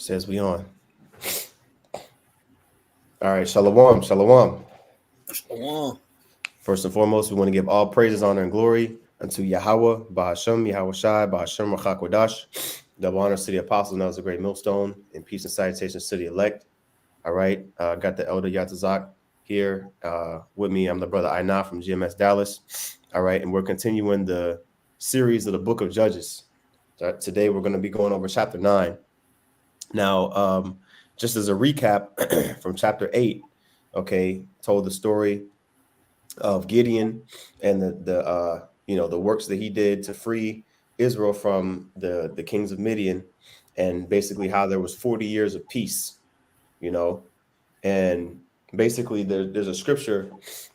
Says we on. All right, shalom, shalom. Shalom. First and foremost, we want to give all praises, honor, and glory unto Yahweh, Bahashem, Yahweh Shai, Bahashem, Rachakwadash. Double honor to the apostle, now is a great millstone, and peace and salutations to the elect. All right, got the elder Yatazak here with me. I'm the brother Aina from GMS Dallas. All right, and we're continuing the series of the book of Judges. Today, we're going to be going over chapter 9. Now, just as a recap from chapter 8, okay, told the story of Gideon and the works that he did to free Israel from the kings of Midian, and basically how there was 40 years of peace, and basically there's a scripture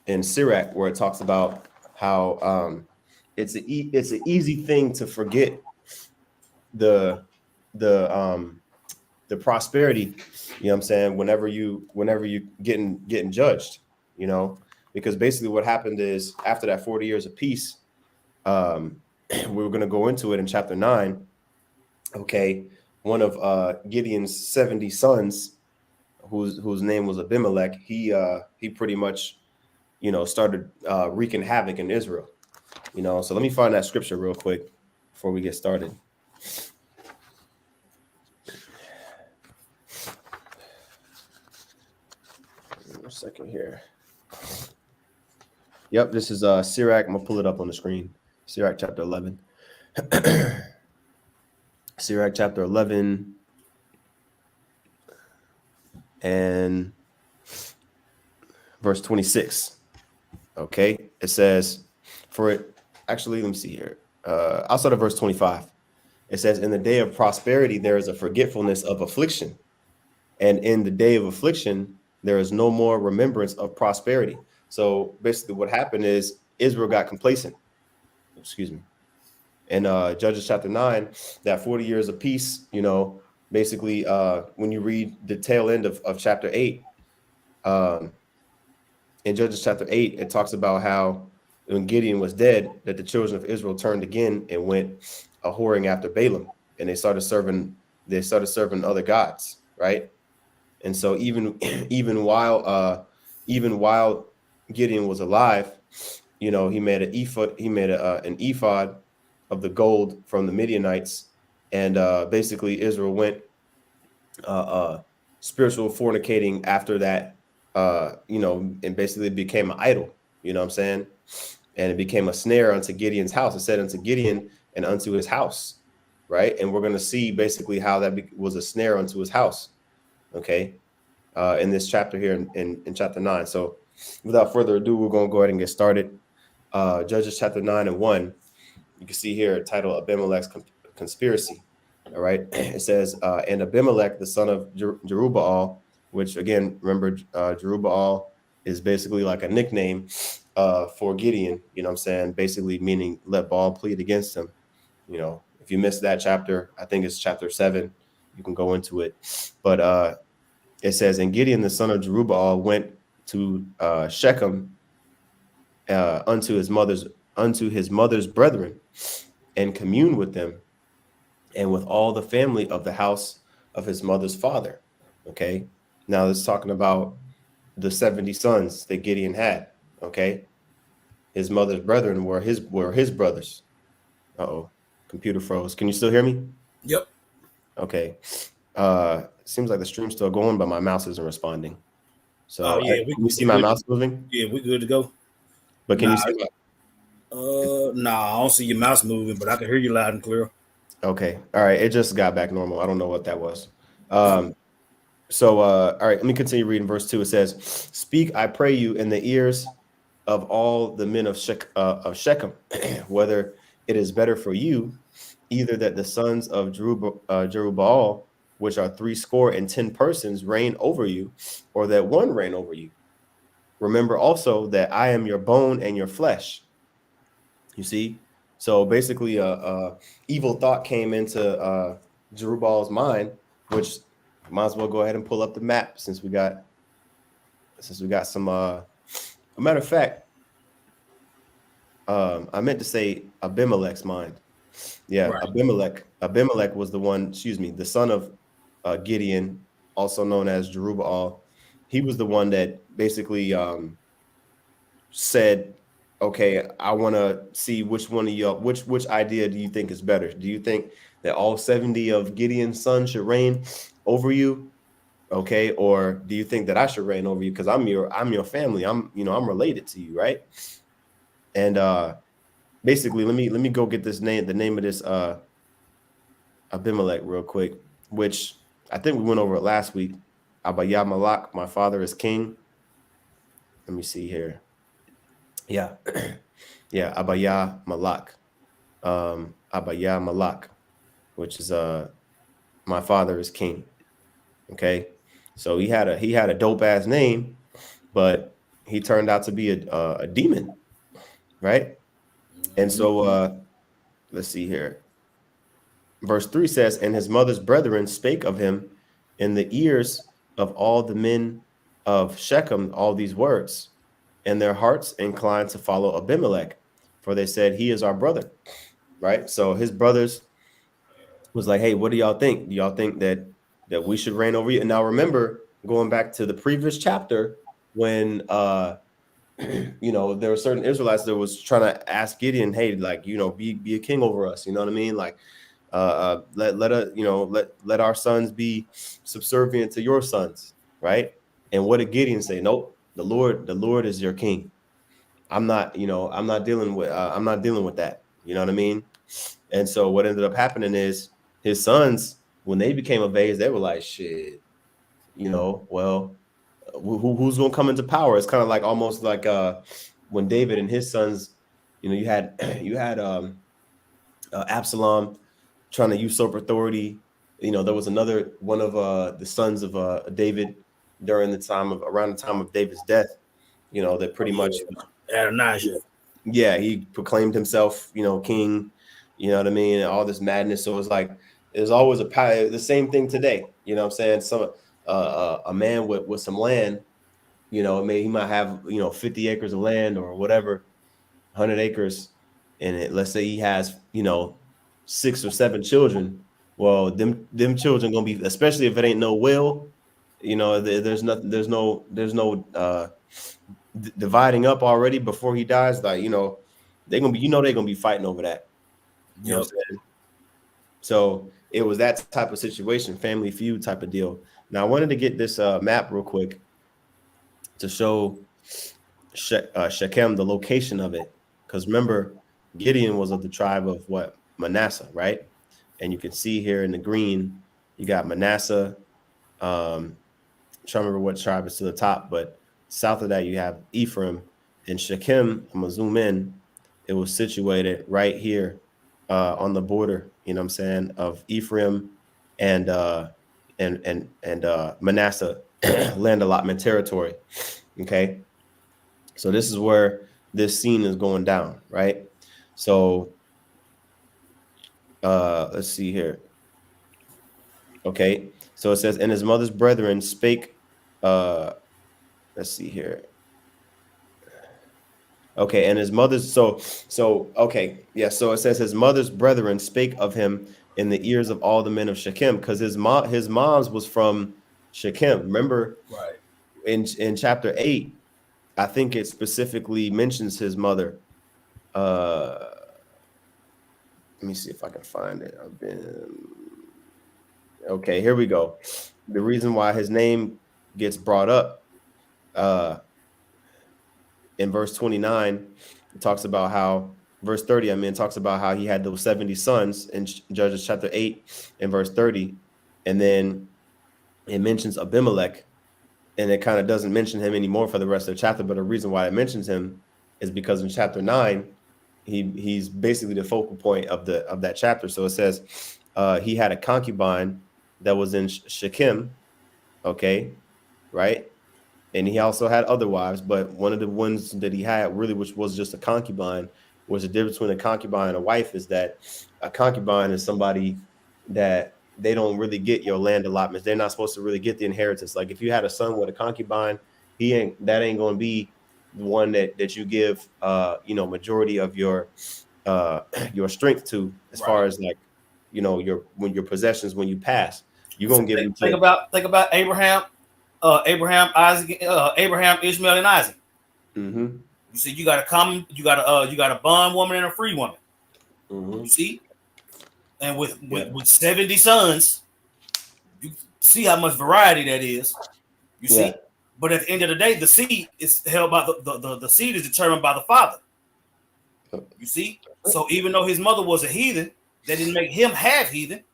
in Sirach where it talks about how it's an easy thing to forget the prosperity, what I'm saying, whenever you getting judged, because basically what happened is after that 40 years of peace, we were going to go into it in chapter 9. Okay, one of Gideon's 70 sons, whose name was Abimelech, he pretty much started wreaking havoc in Israel. So let me find that scripture real quick before we get started. A second here. Yep, this is Sirach. I'm gonna pull it up on the screen. Sirach chapter 11. Sirach chapter 11 and verse 26. Okay, it says, for it, actually, let me see here. I'll start at verse 25. It says, in the day of prosperity, there is a forgetfulness of affliction. And in the day of affliction, there is no more remembrance of prosperity. So basically what happened is Israel got complacent. Excuse me. In Judges chapter 9, that 40 years of peace, basically when you read the tail end of chapter 8, in Judges chapter 8, it talks about how when Gideon was dead, that the children of Israel turned again and went a whoring after Balaam, and they started serving other gods, right? And so even while Gideon was alive, he made an ephod. He made an ephod of the gold from the Midianites, and basically Israel went spiritual fornicating after that. And basically it became an idol. You know what I'm saying? And it became a snare unto Gideon's house. It said unto Gideon and unto his house, right? And we're going to see basically how that was a snare unto his house. Okay, in this chapter here in chapter 9. So without further ado, we're going to go ahead and get started. Judges chapter 9 and 1. You can see here title Abimelech's conspiracy. All right, it says, and Abimelech, the son of Jerubbaal, which again, remember, Jerubbaal is basically like a nickname for Gideon, you know what I'm saying? Basically meaning let Baal plead against him. If you missed that chapter, I think it's chapter 7. You can go into it. But it says, and Gideon, the son of Jerubbaal, went to Shechem unto his mother's brethren, and communed with them, and with all the family of the house of his mother's father. Okay, now it's talking about the 70 sons that Gideon had. Okay, his mother's brethren were his brothers. Computer froze. Can you still hear me? Yep. Okay. Seems like the stream's still going, but my mouse isn't responding. So yeah, can you see my mouse moving? Yeah, we good to go. But can you see I don't see your mouse moving, but I can hear you loud and clear. Okay. All right. It just got back normal. I don't know what that was. All right, let me continue reading verse 2. It says, speak, I pray you, in the ears of all the men of Shechem, whether it is better for you, either that the sons of Jerubbaal, which are 70 persons, reign over you, or that one reign over you. Remember also that I am your bone and your flesh. You see? So basically, evil thought came into Jerubbaal's mind, which might as well go ahead and pull up the map since we got some. A matter of fact, I meant to say Abimelech's mind. Yeah, right. Abimelech was the one. Excuse me, the son of Gideon, also known as Jerubbaal, he was the one that basically said, "Okay, I want to see which one of y'all, which idea do you think is better? Do you think that all 70 of Gideon's sons should reign over you, okay, or do you think that I should reign over you because I'm your family? I'm related to you, right?" And basically, let me go get the name of this Abimelech real quick, which I think we went over it last week. Abayah Malak, my father is king. Let me see here. Yeah, yeah, Abayah Malak. Abayah Malak, which is my father is king. Okay, so he had a dope ass name, but he turned out to be a demon, right? And so let's see here. Verse 3 says, "And his mother's brethren spake of him in the ears of all the men of Shechem all these words, and their hearts inclined to follow Abimelech, for they said, He is our brother." Right? So his brothers was like, "Hey, what do y'all think? Do y'all think that we should reign over you?" And now remember, going back to the previous chapter, when there were certain Israelites that was trying to ask Gideon, "Hey, like, be a king over us." You know what I mean? Like, let our sons be subservient to your sons, right? And what did Gideon say? Nope, the Lord is your king. I'm not dealing with that. You know what I mean? And so what ended up happening is his sons, when they became of age, they were like, "Shit, well, who's gonna come into power?" It's kind of like almost like when David and his sons, you had Absalom trying to usurp authority. There was another one of the sons of David during the time of around the time of David's death. That Oh pretty yeah, much, Adonijah. yeah, he proclaimed himself, king. You know what I mean? All this madness. So it's like there's always the same thing today. You know what I'm saying? Some a man with some land. He might have 50 acres of land or whatever, 100 acres, and let's say he has 6 or 7 children. Well, them children gonna be, especially if it ain't no will, there's nothing, there's no dividing up already before he dies. Like, they're gonna be, they're gonna be fighting over that. You know what Yep. I'm saying? So it was that type of situation, family feud type of deal. Now I wanted to get this map real quick to show Shechem, the location of it. Because remember, Gideon was of the tribe of what? Manasseh, right? And you can see here in the green, you got Manasseh. I'm trying to remember what tribe is to the top, but south of that, you have Ephraim and Shechem. I'm going to zoom in. It was situated right here on the border, you know what I'm saying, of Ephraim and Manasseh land allotment territory. Okay. So this is where this scene is going down, right? So let's see here. Okay. So it says, and his mother's brethren spake, let's see here. Okay, and his mother's okay, yeah. So it says his mother's brethren spake of him in the ears of all the men of Shechem, because his mom's was from Shechem. Remember Right. in chapter 8, I think it specifically mentions his mother. Let me see if I can find it. Okay, here we go. The reason why his name gets brought up uh in verse 29, it talks about how verse 30, I mean, talks about how he had those 70 sons in Judges chapter 8 and verse 30. And then it mentions Abimelech, and it kind of doesn't mention him anymore for the rest of the chapter. But the reason why it mentions him is because in chapter 9, he's basically the focal point of that chapter. So it says he had a concubine that was in Shechem, okay, right? And he also had other wives, but one of the ones that he had really, which was just a concubine, was the difference between a concubine and a wife is that a concubine is somebody that they don't really get your land allotments. They're not supposed to really get the inheritance. Like if you had a son with a concubine, that ain't going to be the one that you give majority of your strength to, as far Right. as like your possessions when you pass. you're gonna give him Think 10. about Abraham, Isaac, Abraham, Ishmael, and Isaac. Mm-hmm. You see, you got a common, you got a bond woman and a free woman. Mm-hmm. You see, and Yeah. with 70 sons, you see how much variety that is. You Yeah. see, but at the end of the day, the seed is held by the seed is determined by the father. You see, so even though his mother was a heathen, that didn't make him half heathen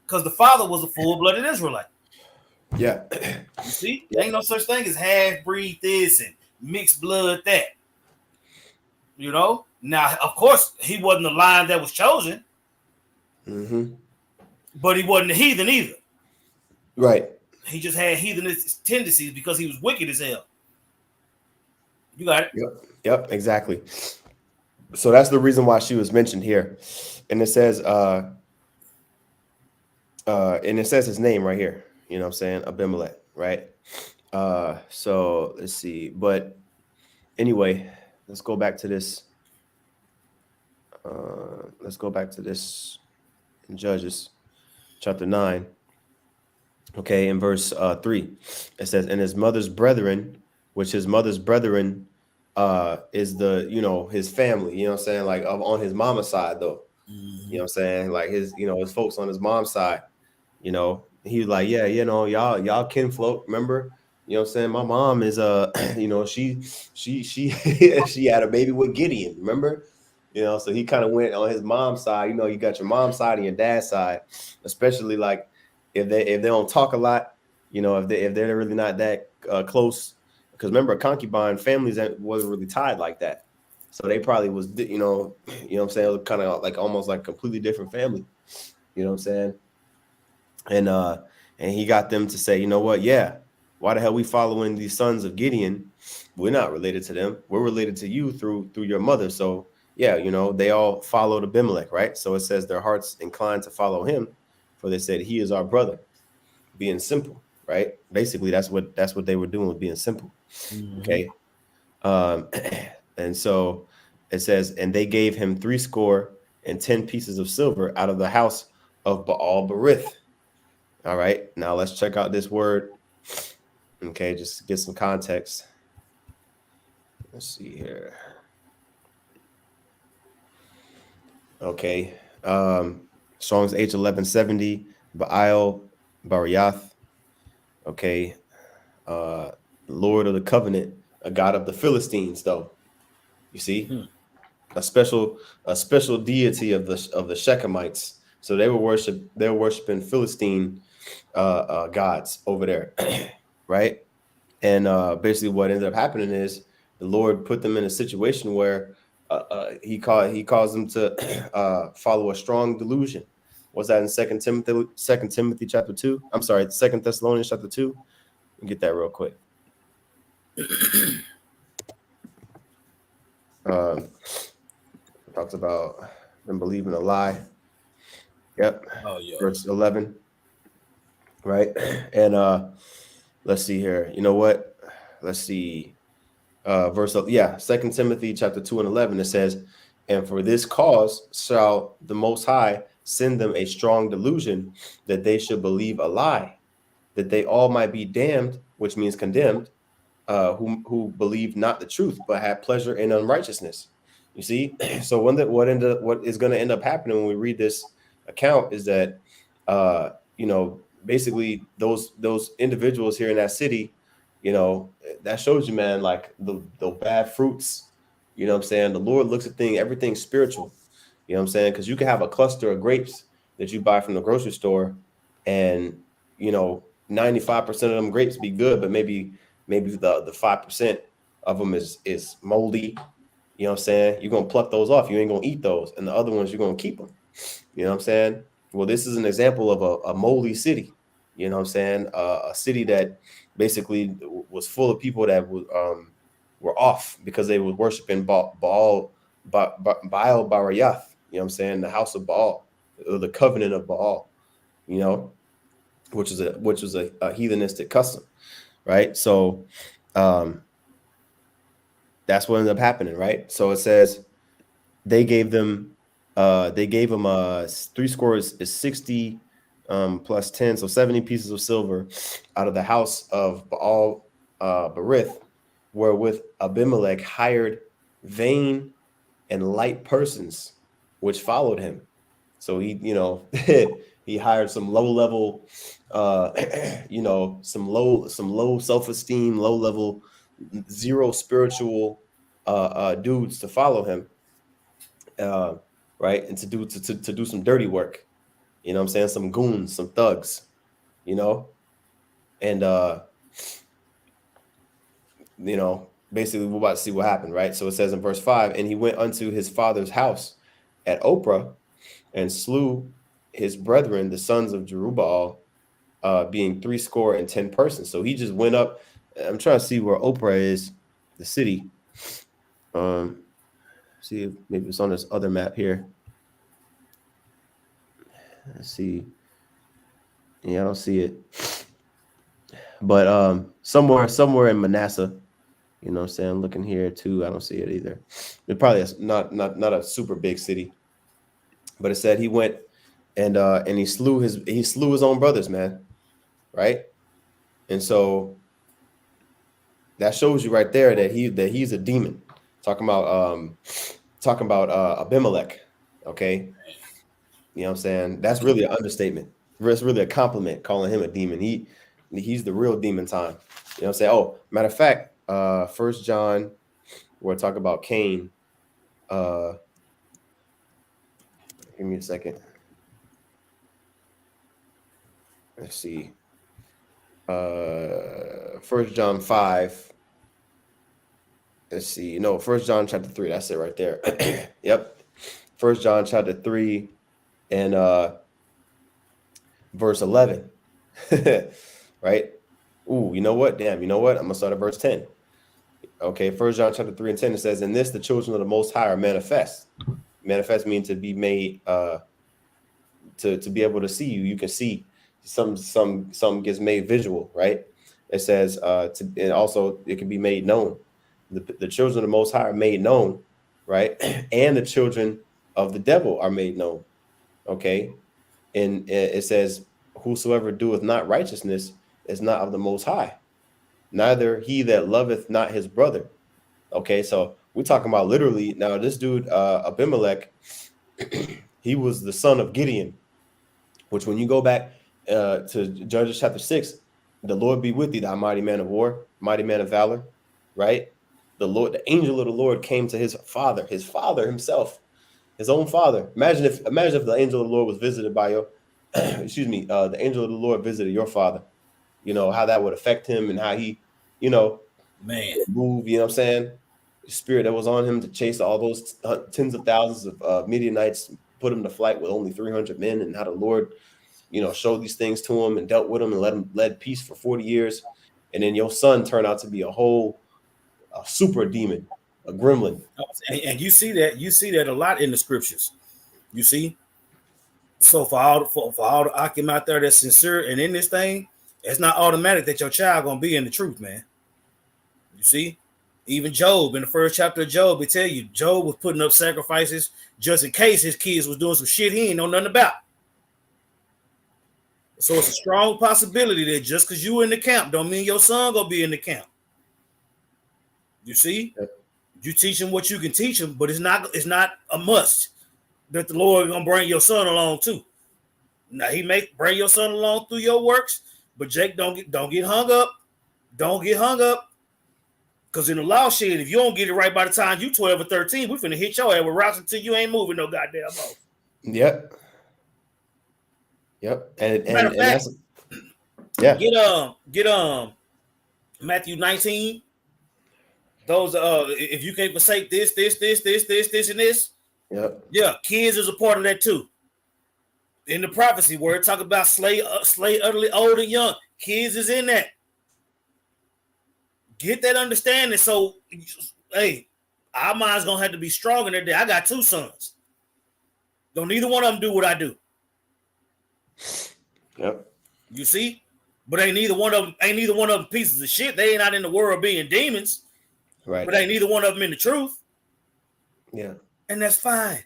because the father was a full-blooded Israelite. Yeah. You see, Yeah. there ain't no such thing as half-breed this and mixed blood that. You know, now of course he wasn't the line that was chosen, Mm-hmm. but he wasn't a heathen either. Right. He just had heathenistic tendencies because he was wicked as hell. You got it. Yep. Yep. Exactly. So that's the reason why she was mentioned here, and it says, and it says his name right here. You know what I'm saying? Abimelech. Right. So let's see. But anyway, let's go back to this. Let's go back to this in Judges chapter 9. Okay, in verse 3, it says, and his mother's brethren, which his mother's brethren is the, his family, you know what I'm saying? Like on his mama's side, though. You know what I'm saying? Like his, his folks on his mom's side, he was like, yeah, y'all kinfolk, remember? You know what I'm saying? My mom is she she had a baby with Gideon, remember? So he kind of went on his mom's side. You got your mom's side and your dad's side, especially like if they don't talk a lot, if they're really not that close. Because remember, concubine families that wasn't really tied like that. So they probably was, what I'm saying, it was kind of like almost like completely different family. You know what I'm saying? And he got them to say, you know what? Yeah, why the hell we following these sons of Gideon? We're not related to them. We're related to you through your mother. So yeah, they all followed Abimelech, right? So it says their hearts inclined to follow him, for they said he is our brother, being simple, right? Basically, that's what they were doing, with being simple. Mm-hmm. Okay. And so it says, and they gave him 70 pieces of silver out of the house of Baal Berith. All right, now let's check out this word. Okay, just to get some context. Let's see here. Okay, Strong's H1170, Baal Bariath. Okay, Lord of the Covenant, a god of the Philistines, though. You see, a special deity of the Shechemites. So they were worshiping Philistine gods over there, right? And basically, what ended up happening is the Lord put them in a situation where he caused them to follow a strong delusion. What's that in Second Timothy chapter 2? I'm sorry, 2 Thessalonians chapter 2. Get that real quick. Talks about them believing a lie. Yep. Oh yeah. Verse 11. Right. And let's see here. You know what? Let's see. Second Timothy chapter 2 and 11. It says, and for this cause shall the Most High send them a strong delusion, that they should believe a lie, that they all might be damned, which means condemned, who believe not the truth, but have pleasure in unrighteousness. You see, so what is going to end up happening when we read this account is that, basically those individuals here in that city, that shows you, man, like the bad fruits. You know what I'm saying? The Lord looks at everything spiritual. You know what I'm saying? Because you can have a cluster of grapes that you buy from the grocery store, and 95% of them grapes be good, but maybe the 5% of them is moldy. You know what I'm saying? You're gonna pluck those off. You ain't gonna eat those, and the other ones you're gonna keep them. You know what I'm saying? Well, this is an example of a moldy city. You know what I'm saying? A city that basically was full of people that were off because they were worshiping Baal Barayath. You know what I'm saying? The house of Baal, or the covenant of Baal. Which was a heathenistic custom, right? So that's what ended up happening, right? So it says they gave them 60 plus 10, so 70 pieces of silver out of the house of Baal Berith, wherewith Abimelech hired vain and light persons, which followed him. So he, he hired some low level, some low self-esteem, low level, zero spiritual dudes to follow him, right, and to do some dirty work. You know what I'm saying? Some goons, some thugs, and basically we're about to see what happened, right? So it says in verse 5, and he went unto his father's house at Oprah and slew his brethren, the sons of Jerubbaal, being 70 persons. So he just went up. I'm trying to see where Oprah is, the city. See if maybe it's on this other map here. Let's see. Yeah, I don't see it. But somewhere in Manasseh, you know what I'm saying? Looking here too, I don't see it either. It probably is not a super big city. But it said he went and he slew his own brothers, man. Right? And so that shows you right there that he's a demon. Talking about Abimelech. Okay. You know what I'm saying? That's really an understatement. It's really a compliment calling him a demon. He's the real demon time. You know what I'm saying? Oh, matter of fact, 1 John, we'll talk about Cain. Give me a second. Let's see. 1 John 5. Let's see. No, 1 John chapter 3. That's it right there. Yep. 1 John chapter 3 and verse 11. Right? Ooh, you know what? Damn, you know what? I'm gonna start at verse 10. Okay, 1 John chapter 3 and 10, it says, in this the children of the Most High are manifest. Manifest means to be made, to be able to see you. You can see some gets made visual, right? It says, and also it can be made known. The children of the Most High are made known, right? And the children of the devil are made known, okay? And it says, whosoever doeth not righteousness is not of the Most High, neither he that loveth not his brother. Okay, so we're talking about literally now. This dude Abimelech, he was the son of Gideon, which when you go back to Judges chapter 6, the Lord be with thee, thou mighty man of war, mighty man of valor, right? The angel of the Lord came to his father himself, his own father. Imagine if the angel of the Lord was visited by your the angel of the Lord visited your father. You know how that would affect him and how he, man, move. You know what I'm saying? The spirit that was on him to chase all those tens of thousands of Midianites, put him to flight with only 300 men, and how the Lord, showed these things to him and dealt with him and led peace for 40 years. And then your son turned out to be a super demon, a gremlin. and you see that a lot in the scriptures. You see, so for all the Akim out there that's sincere and in this thing, it's not automatic that your child gonna be in the truth, man. You see, even Job in the first chapter of Job, it tell you Job was putting up sacrifices just in case his kids was doing some shit he ain't know nothing about. So it's a strong possibility that just because you in the camp don't mean your son gonna be in the camp. You see, you teach him what you can teach him, but it's not a must that the Lord gonna bring your son along too. Now he may bring your son along through your works, but Jake, don't get hung up. Don't get hung up. Because in the law shit, if you don't get it right by the time you 12 or 13, we finna hit your ass with rocks until you ain't moving no goddamn more. Yep. And that's get Matthew 19. Those if you can't forsake this, and this. Yep. Yeah, kids is a part of that too. In the prophecy where it talk about slay utterly old and young, kids is in that. Get that understanding. So, hey, our mind's gonna have to be strong in that day. I got 2 sons. Don't neither one of them do what I do. Yep. You see, but ain't neither one of them pieces of shit. They ain't out in the world being demons. Right. But ain't neither one of them in the truth. Yeah. And that's fine.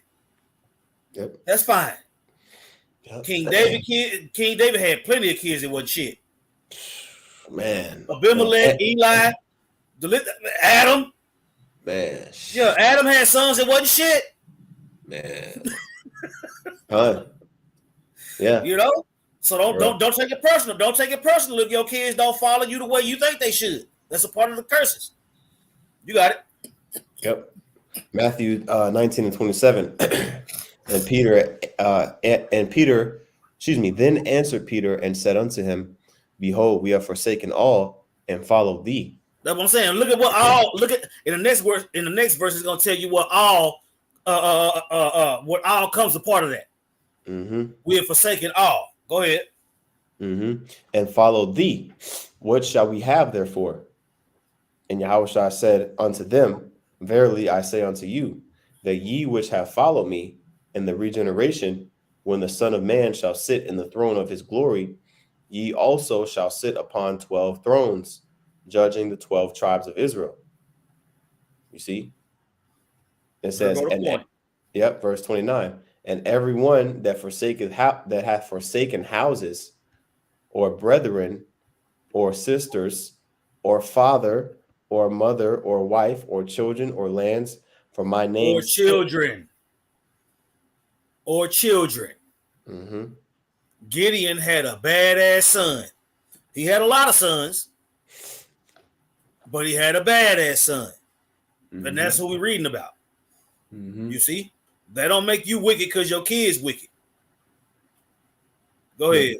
Yep. That's fine. Yep. King David had plenty of kids that wasn't shit. Man. Abimelech, Eli, Adam. Man. Yeah, Adam had sons that wasn't shit. Man. Huh. Yeah. You know? So don't take it personal. Don't take it personal if your kids don't follow you the way you think they should. That's a part of the curses. You got it. Yep. Matthew 19 and 27. And Peter, then answered Peter and said unto him, Behold, we have forsaken all and followed thee. That's what I'm saying. Look at what all. Look at in the next verse. In the next verse, it's going to tell you what all comes a part of that. Mm-hmm. We have forsaken all. Go ahead. Mm-hmm. And followed thee. What shall we have therefore? And Yahushua said unto them, Verily I say unto you, that ye which have followed me in the regeneration, when the Son of Man shall sit in the throne of his glory, ye also shall sit upon 12 thrones, judging the 12 tribes of Israel. You see? It says, verse 29, and everyone that hath forsaken houses, or brethren, or sisters, or father, or mother, or wife, or children, or lands, for my name, or children. Mm-hmm. Gideon had a badass son. He had a lot of sons, but he had a badass son. Mm-hmm. And that's who we're reading about. Mm-hmm. You see? That don't make you wicked because your kid's wicked. Go ahead.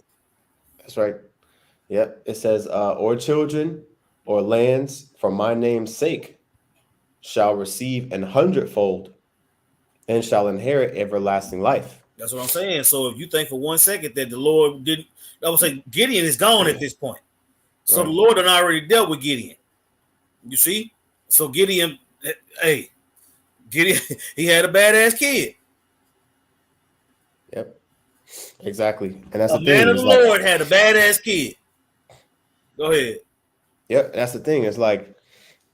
That's right. Yep. It says, or children, or lands, for my name's sake, shall receive 100-fold, and shall inherit everlasting life. That's what I'm saying. So if you think for 1 second that the Lord didn't, I would say Gideon is gone at this point. So right. The Lord had already dealt with Gideon. You see? So Gideon, he had a badass kid. Yep. Exactly. And that's the man of the Lord had a badass kid. Go ahead. Yep. That's the thing. It's like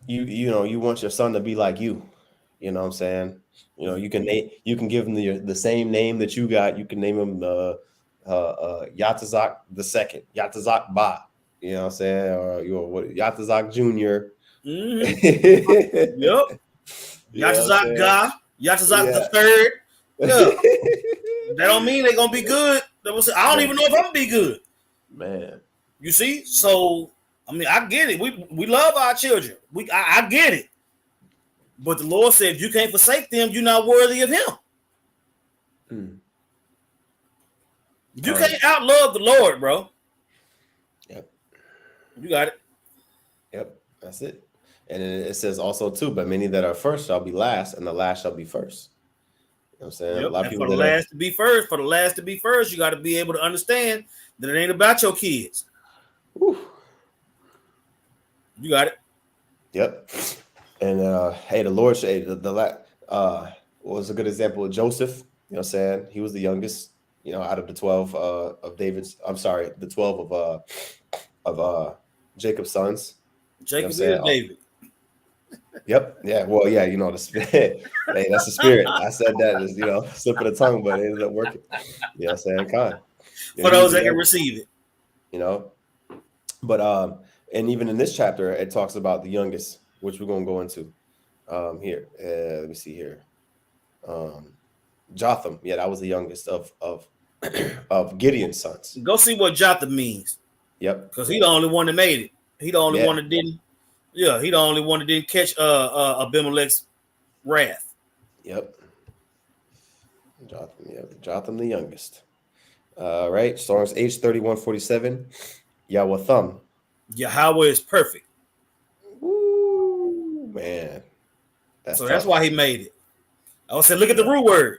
you want your son to be like you. You know what I'm saying? You can give him the same name that you got. You can name him Yatazak II, Yatazak Ba. You know what I'm saying? Or Yatazak Jr. Mm-hmm. Yep. Yatazak Ga, Yatazak the third. Yeah. That don't mean they're gonna be good. I don't even know if I'm gonna be good. Man. You see? So I mean, I get it. We love our children. I get it. But the Lord said, if you can't forsake them, you're not worthy of him. You can't outlove the Lord, bro. Yep. You got it. Yep. That's it. And it says also too, but many that are first shall be last, and the last shall be first. You know what I'm saying? Yep. A lot of people for the last to be first, you got to be able to understand that it ain't about your kids. Whew. You got it. Yep. And the Lord was a good example of Joseph. You know what I'm saying? He was the youngest, out of the 12 of David's. I'm sorry, the 12 of Jacob's sons. Jacob is David. Yep. Yeah. Well, yeah. The spirit. Hey, that's the spirit. I said that as slip of the tongue, but it ended up working. You know what I'm saying? Kind. For those that can receive it. But and even in this chapter, it talks about the youngest, which we're going to go into here. Let me see here. Jotham. Yeah, that was the youngest of Gideon's sons. Go see what Jotham means. Yep. Because he's the only one that made it. He the only one that didn't. Yeah, he the only one that didn't catch Abimelech's wrath. Yep. Jotham the youngest. Right. Psalms H31:47. Yawatham. Yahweh is perfect. Ooh, man. That's why he made it. I would say, look at the root word.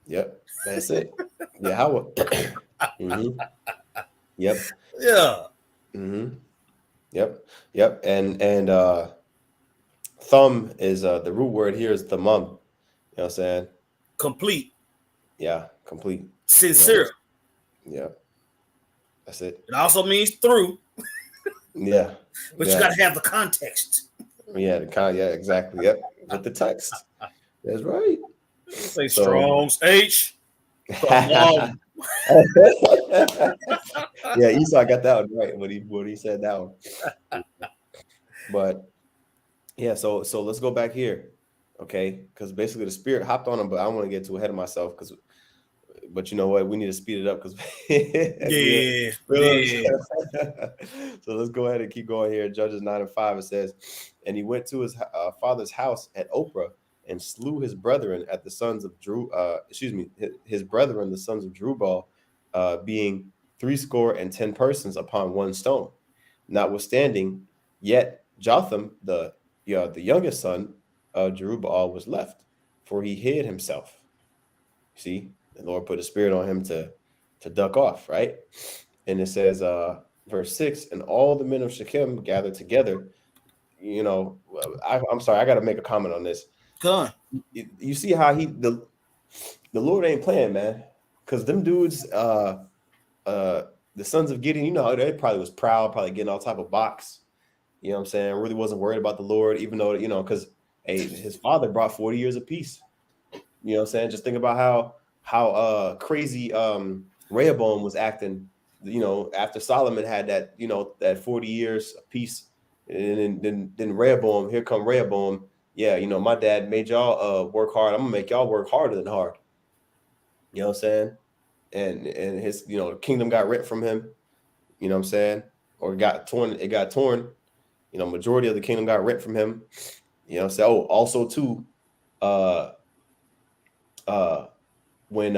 Yep. That's it. Yahweh. Mm-hmm. Yep. Yeah. Mm-hmm. Yep. And thumb is the root word here is thamum. You know what I'm saying? Complete. Yeah, complete. Sincere. Yeah. That's it. It also means through. Yeah. But you gotta have the context. Yeah, exactly. Yep. With the text. That's right. Say Strong's H. Yeah, Esau got that one right when he said that one. But yeah, so let's go back here, okay? Because basically the spirit hopped on him, but I don't want to get too ahead of myself. But you know what? We need to speed it up because Yeah, So let's go ahead and keep going here. Judges 9:5. It says, and he went to his father's house at Oprah and slew his brethren at the sons of Drew. His brethren, the sons of Jerubbaal, being 70 persons upon one stone. Notwithstanding, yet Jotham, the youngest son of Jerubbaal, was left, for he hid himself. See, the Lord put a spirit on him to duck off, right? And it says, verse 6, and all the men of Shechem gathered together. I'm sorry, I got to make a comment on this. Come. You see how the Lord ain't playing, man, because them dudes, the sons of Gideon, you know how they probably was proud, probably getting all type of box. You know what I'm saying? Really wasn't worried about the Lord, even though, because his father brought 40 years of peace. You know what I'm saying? Just think about how crazy Rehoboam was acting, after Solomon had that, that 40 years of peace. And then Rehoboam, here come Rehoboam. Yeah, my dad made y'all work hard. I'm gonna make y'all work harder than hard. You know what I'm saying? And his, kingdom got rent from him, you know what I'm saying? Or it got torn. Majority of the kingdom got rent from him. You know what I'm saying? Oh, also too, when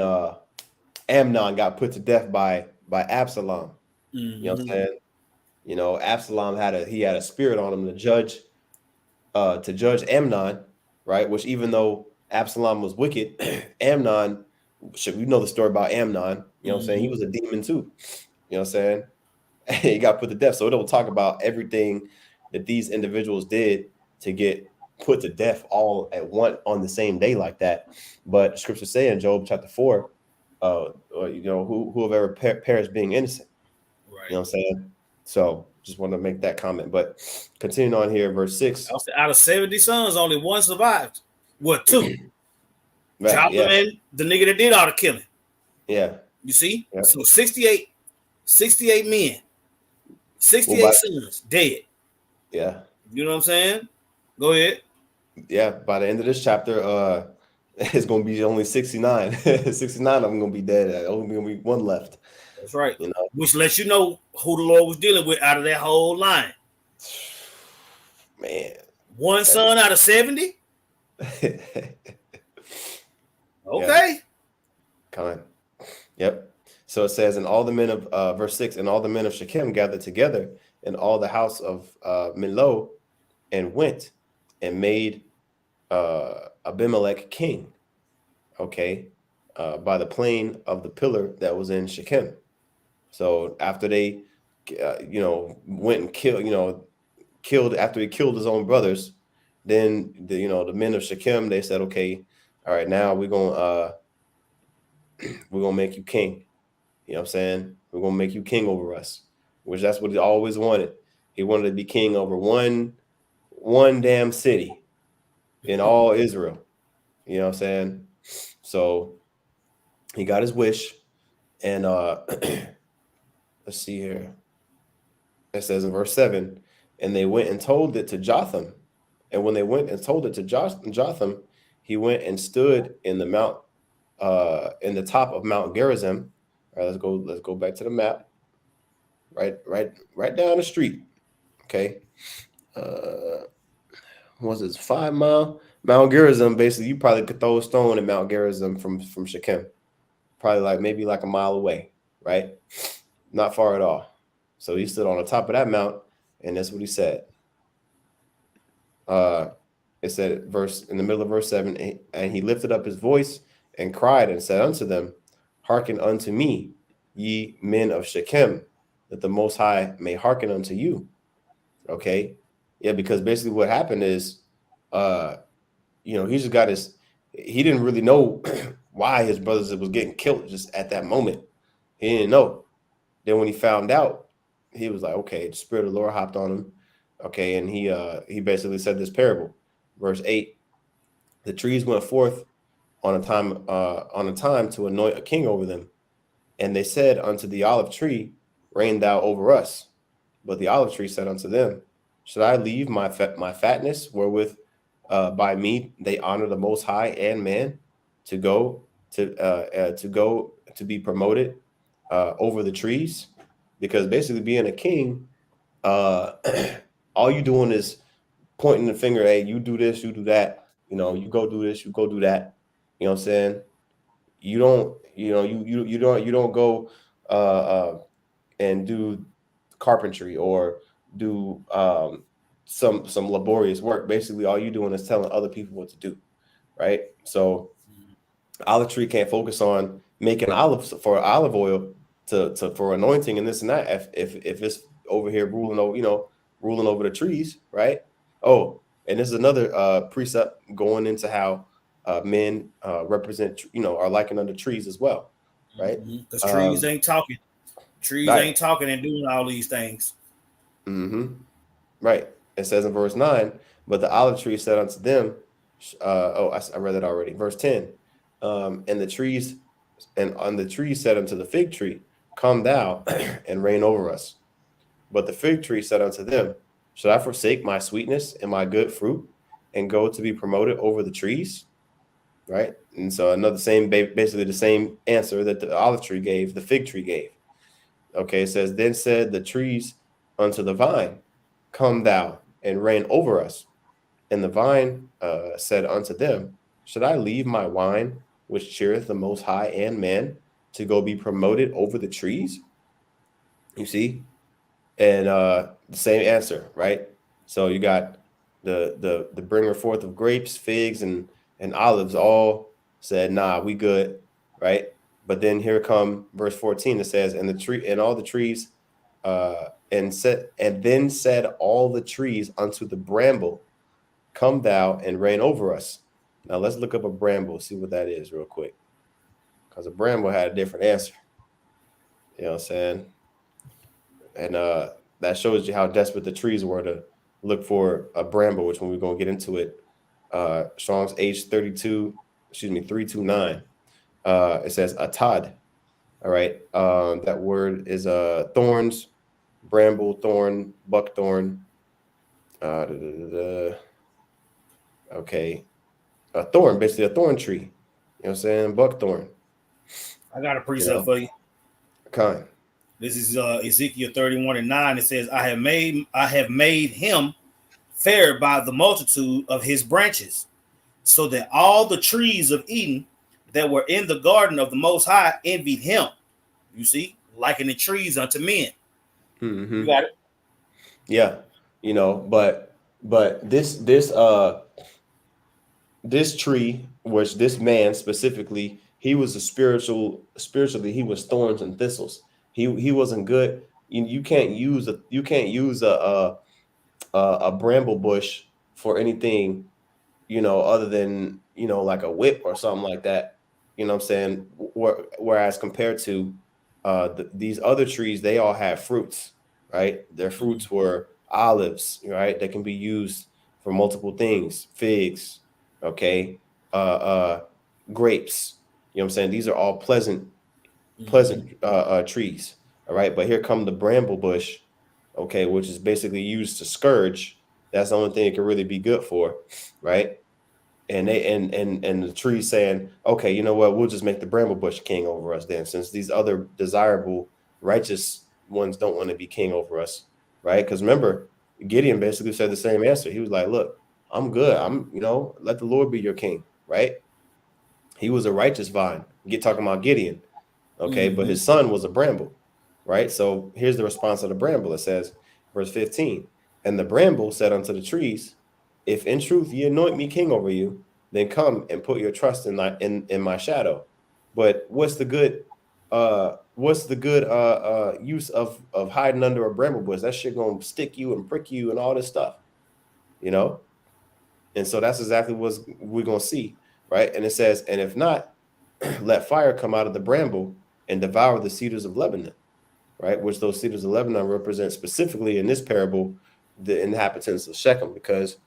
Amnon got put to death by Absalom. Mm-hmm. You know what I'm saying? Absalom had a spirit on him to judge Amnon, right? Which, even though Absalom was wicked, Amnon, we know the story about Amnon, you know what I'm saying? He was a demon too. You know what I'm saying? He got put to death. So it don't talk about everything that these individuals did to get put to death all at once on the same day like that. But scripture say in Job chapter 4, who have ever perished being innocent. Right. You know what I'm saying? So just want to make that comment. But continuing on here, verse 6. Out of 70 sons, only one survived. What, two? Right, Jotham and the nigga that did all the killing. Yeah. You see? Yeah. So 68 men, 68 sons dead. Yeah. You know what I'm saying? Go ahead. Yeah. By the end of this chapter, it's going to be only 69. 69 of them going to be dead. Only going to be one left. That's right. Which lets you know who the Lord was dealing with out of that whole line. Man. One son out of 70? Okay. Yeah. Come on. Yep. So it says, and all the men of verse 6, and all the men of Shechem gathered together, and all the house of Millo, and went and made Abimelech king. Okay. By the plain of the pillar that was in Shechem. So after they, went and killed after he killed his own brothers, then the men of Shechem, they said, okay, all right, now we're gonna make you king. You know what I'm saying? We're gonna make you king over us, which that's what he always wanted. He wanted to be king over one damn city in all Israel. You know what I'm saying? So he got his wish, and let's see here. It says in verse 7, and they went and told it to Jotham. And when they went and told it to Jotham, he went and stood in the top of Mount Gerizim. All right, let's go back to the map. Right down the street. Okay. Was it 5 mile? Mount Gerizim, basically, you probably could throw a stone at Mount Gerizim from Shechem. Probably maybe like a mile away, right? Not far at all. So he stood on the top of that mount, and that's what he said. It said in the middle of verse 7, and he lifted up his voice and cried and said unto them, hearken unto me, ye men of Shechem, that the Most High may hearken unto you. Okay. Yeah, because basically what happened is, he just got he didn't really know why his brothers was getting killed just at that moment. He didn't know. Then when he found out, he was like, okay, the Spirit of the Lord hopped on him. Okay, and he basically said this parable. Verse 8, the trees went forth on a time to anoint a king over them. And they said unto the olive tree, reign thou over us. But the olive tree said unto them, should I leave my fatness, wherewith by me they honor the Most High and man, to go to be promoted over the trees? Because basically, being a king, uh, all you doing is pointing the finger. Hey, you do this, you do that. You go do this, you go do that. You know what I'm saying? You don't. You don't go and do carpentry or do some laborious work. Basically, all you're doing is telling other people what to do, right? So olive tree can't focus on making olives for olive oil to for anointing and this and that if it's over here ruling over the trees, right? Oh, and this is another precept going into how men represent, are likened unto trees as well, right? Because trees ain't talking. Trees Right. ain't talking and doing all these things. Mm-hmm. Right. It says in verse 9, but the olive tree said unto them, I read that already. Verse 10, and the trees said unto the fig tree, come thou and reign over us. But the fig tree said unto them, should I forsake my sweetness and my good fruit and go to be promoted over the trees? Right. And so basically the same answer that the olive tree gave, the fig tree gave. Okay. It says, then said the trees unto the vine, come thou and reign over us. And the vine said unto them, should I leave my wine, which cheereth the Most High and man, to go be promoted over the trees? You see? And the same answer, right? So you got the bringer forth of grapes, figs, and olives all said, nah, we good, right? But then here come verse 14. It says, and the tree and all the trees and then said all the trees unto the bramble, come thou and reign over us. Now let's look up a bramble, see what that is real quick. Because a bramble had a different answer. You know what I'm saying? And that shows you how desperate the trees were to look for a bramble, which when we're going to get into it, Strong's H32, 329. It says atad. All right. That word is thorns, bramble, thorn, buckthorn. Okay. A thorn, basically a thorn tree. You know what I'm saying? Buckthorn. I got a precept for you. Kind. This is Ezekiel 31:9. It says, I have made him fair by the multitude of his branches, so that all the trees of Eden that were in the garden of the Most High envied him. You see, likening trees unto men. Mm-hmm. You got it? Yeah. But this tree, which this man specifically, he was spiritually, he was thorns and thistles. He wasn't good. You can't use a bramble bush for anything, other than, like a whip or something like that. You know what I'm saying? Whereas compared to these other trees, they all have fruits, right? Their fruits were olives, right? That can be used for multiple things. Figs, okay, grapes. You know what I'm saying? These are all pleasant trees. All right, but here come the bramble bush, okay, which is basically used to scourge. That's the only thing it can really be good for, right? And they and the tree saying, okay, you know what? We'll just make the bramble bush king over us then, since these other desirable, righteous ones don't want to be king over us, right? Because remember, Gideon basically said the same answer. He was like, look, I'm good. Let the Lord be your king, right? He was a righteous vine. Get talking about Gideon. Okay, but his son was a bramble, right? So here's the response of the bramble. It says, verse 15, and the bramble said unto the trees, if in truth ye anoint me king over you, then come and put your trust in my shadow. But what's the good use of hiding under a bramble bush? That shit gonna stick you and prick you and all this stuff, you know? And so that's exactly what we're gonna see, right? And it says, and if not, let fire come out of the bramble and devour the cedars of Lebanon, right? Which those cedars of Lebanon represent specifically in this parable the inhabitants of Shechem, because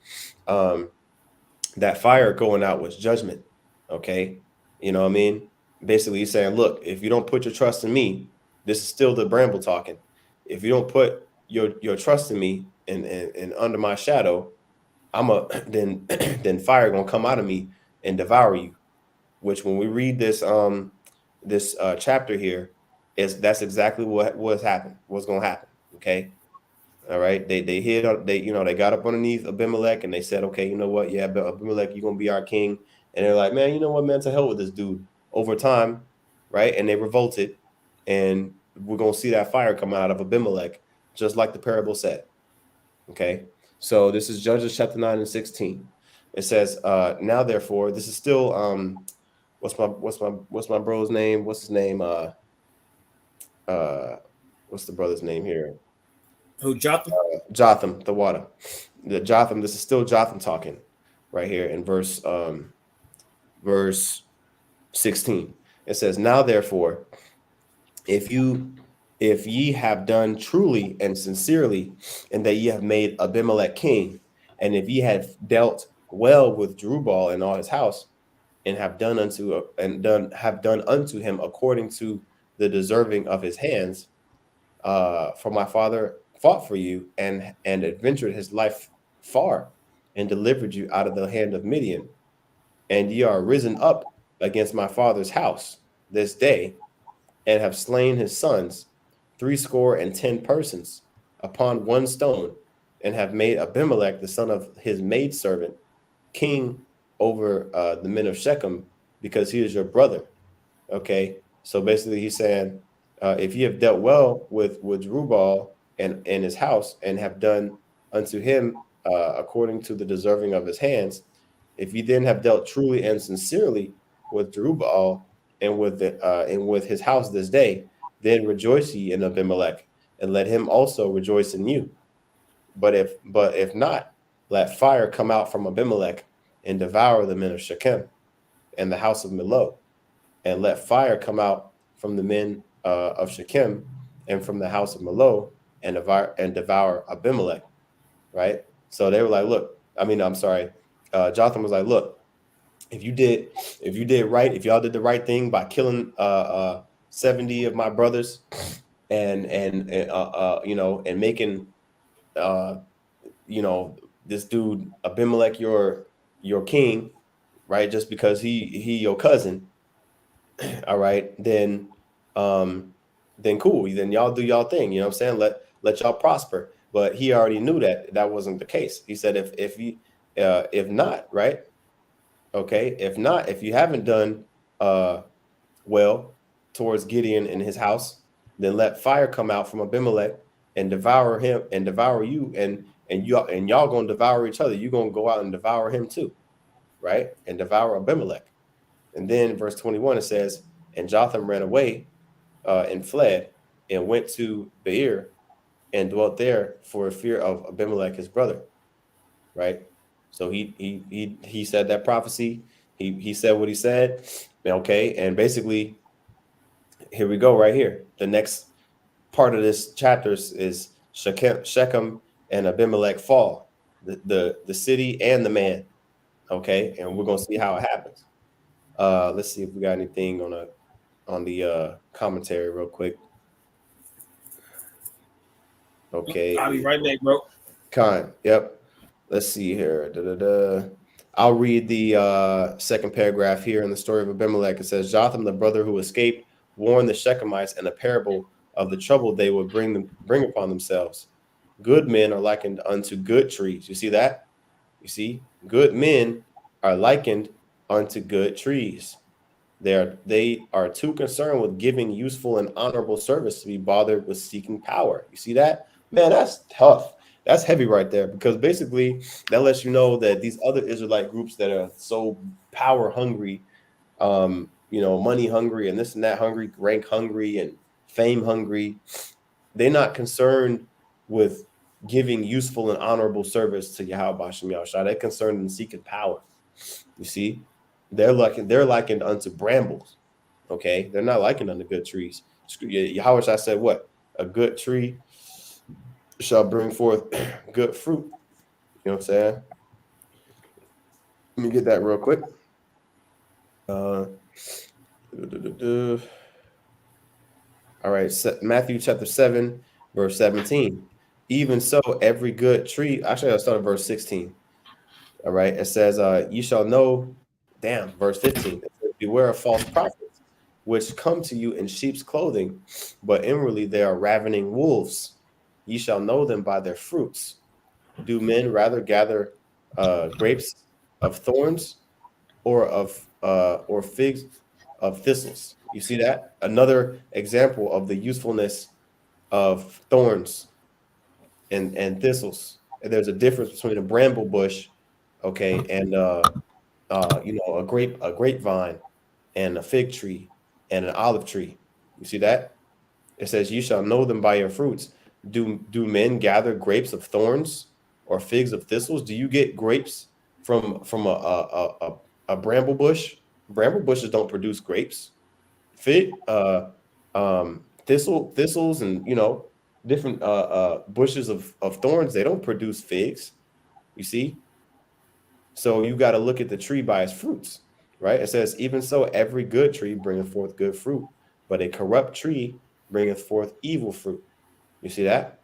that fire going out was judgment. Okay, you know what I mean? Basically, he's saying, look, if you don't put your trust in me, this is still the Bramble talking. If you don't put your trust in me and under my shadow, I'm a then then fire gonna come out of me and devour you. Which when we read this chapter here, is that's exactly what's happened. What's gonna happen? Okay. All right. They hid up, they got up underneath Abimelech and they said, okay, you know what? Yeah, but Abimelech, you're gonna be our king. And they're like, man, you know what, man, to hell with this dude. Over time, right? And they revolted, and we're gonna see that fire come out of Abimelech, just like the parable said. Okay. So this is Judges chapter 9 and 16. It says, now therefore, this is still what's my bro's name? What's his name? Uh what's the brother's name here? Who Jotham? Jotham, the water. The Jotham, this is still Jotham talking right here in verse 16. It says, now therefore, if you if ye have done truly and sincerely, and that ye have made Abimelech king, and if ye have dealt well with Jerubbaal and all his house, and have done unto him according to the deserving of his hands, for my father fought for you and adventured his life far and delivered you out of the hand of Midian, and ye are risen up against my father's house this day, and have slain his sons, 60 persons, upon one stone, and have made Abimelech the son of his maidservant king over the men of Shechem, because he is your brother. Okay, so basically he's saying, if you have dealt well with Jerubbaal and his house, and have done unto him according to the deserving of his hands, if you then have dealt truly and sincerely with Jerubbaal and with his house this day, then rejoice ye in Abimelech, and let him also rejoice in you. But if not, let fire come out from Abimelech and devour the men of Shechem and the house of Millo, and let fire come out from the men of Shechem and from the house of Millo, and devour Abimelech. Right. So they were like, look, I mean, I'm sorry. Jotham was like, look, if you did right, if y'all did the right thing by killing 70 of my brothers, and making uh this dude Abimelech your king, right? Just because he your cousin, all right, then cool. Then y'all do y'all thing. You know what I'm saying? Let y'all prosper. But he already knew that that wasn't the case. He said if not, right? Okay, if not, if you haven't done well towards Gideon and his house, then let fire come out from Abimelech and devour him and devour you, and y'all gonna devour each other. You're gonna go out and devour him too, right? And devour Abimelech. And then verse 21 it says, and Jotham ran away and fled and went to Beer and dwelt there for fear of Abimelech his brother, right? So he said that prophecy. He said what he said. Okay, and basically here we go right here. The next part of this chapter is Shechem and Abimelech fall, the city and the man. Okay, and we're gonna see how it happens. Let's see if we got anything on the commentary real quick. Okay, I'll be right back, bro. Yep. Let's see here. I'll read the second paragraph here in the story of Abimelech. It says, Jotham, the brother who escaped, warned the Shechemites in a parable of the trouble they would bring upon themselves. Good men are likened unto good trees. You see that? You see, good men are likened unto good trees. They are too concerned with giving useful and honorable service to be bothered with seeking power. You see that? Man, that's tough. That's heavy right there, because basically that lets you know that these other Israelite groups that are so power hungry, money hungry and this and that hungry, rank hungry and fame hungry, they're not concerned with giving useful and honorable service to Yahweh Bashem Yahushua. They're concerned in seeking power. You see, they're likened unto brambles. Okay, they're not likened unto good trees. Yahweh I said, what? A good tree shall bring forth good fruit. You know what I'm saying? Let me get that real quick. All right, Matthew chapter 7, verse 17. Even so, every good tree, actually, I'll start at verse 16. All right, it says, you shall know, damn, verse 15. It says, beware of false prophets, which come to you in sheep's clothing, but inwardly they are ravening wolves. Ye shall know them by their fruits. Do men rather gather grapes of thorns or figs of thistles? You see that? Another example of the usefulness of thorns and thistles. And there's a difference between a bramble bush, okay, and a grapevine and a fig tree and an olive tree. You see that? It says, "You shall know them by your fruits." Do men gather grapes of thorns or figs of thistles? Do you get grapes from a bramble bush? Bramble bushes don't produce grapes. Fig thistles and different bushes of thorns, they don't produce figs. You see, so you got to look at the tree by its fruits, right? It says, even so, every good tree bringeth forth good fruit, but a corrupt tree bringeth forth evil fruit. You see that?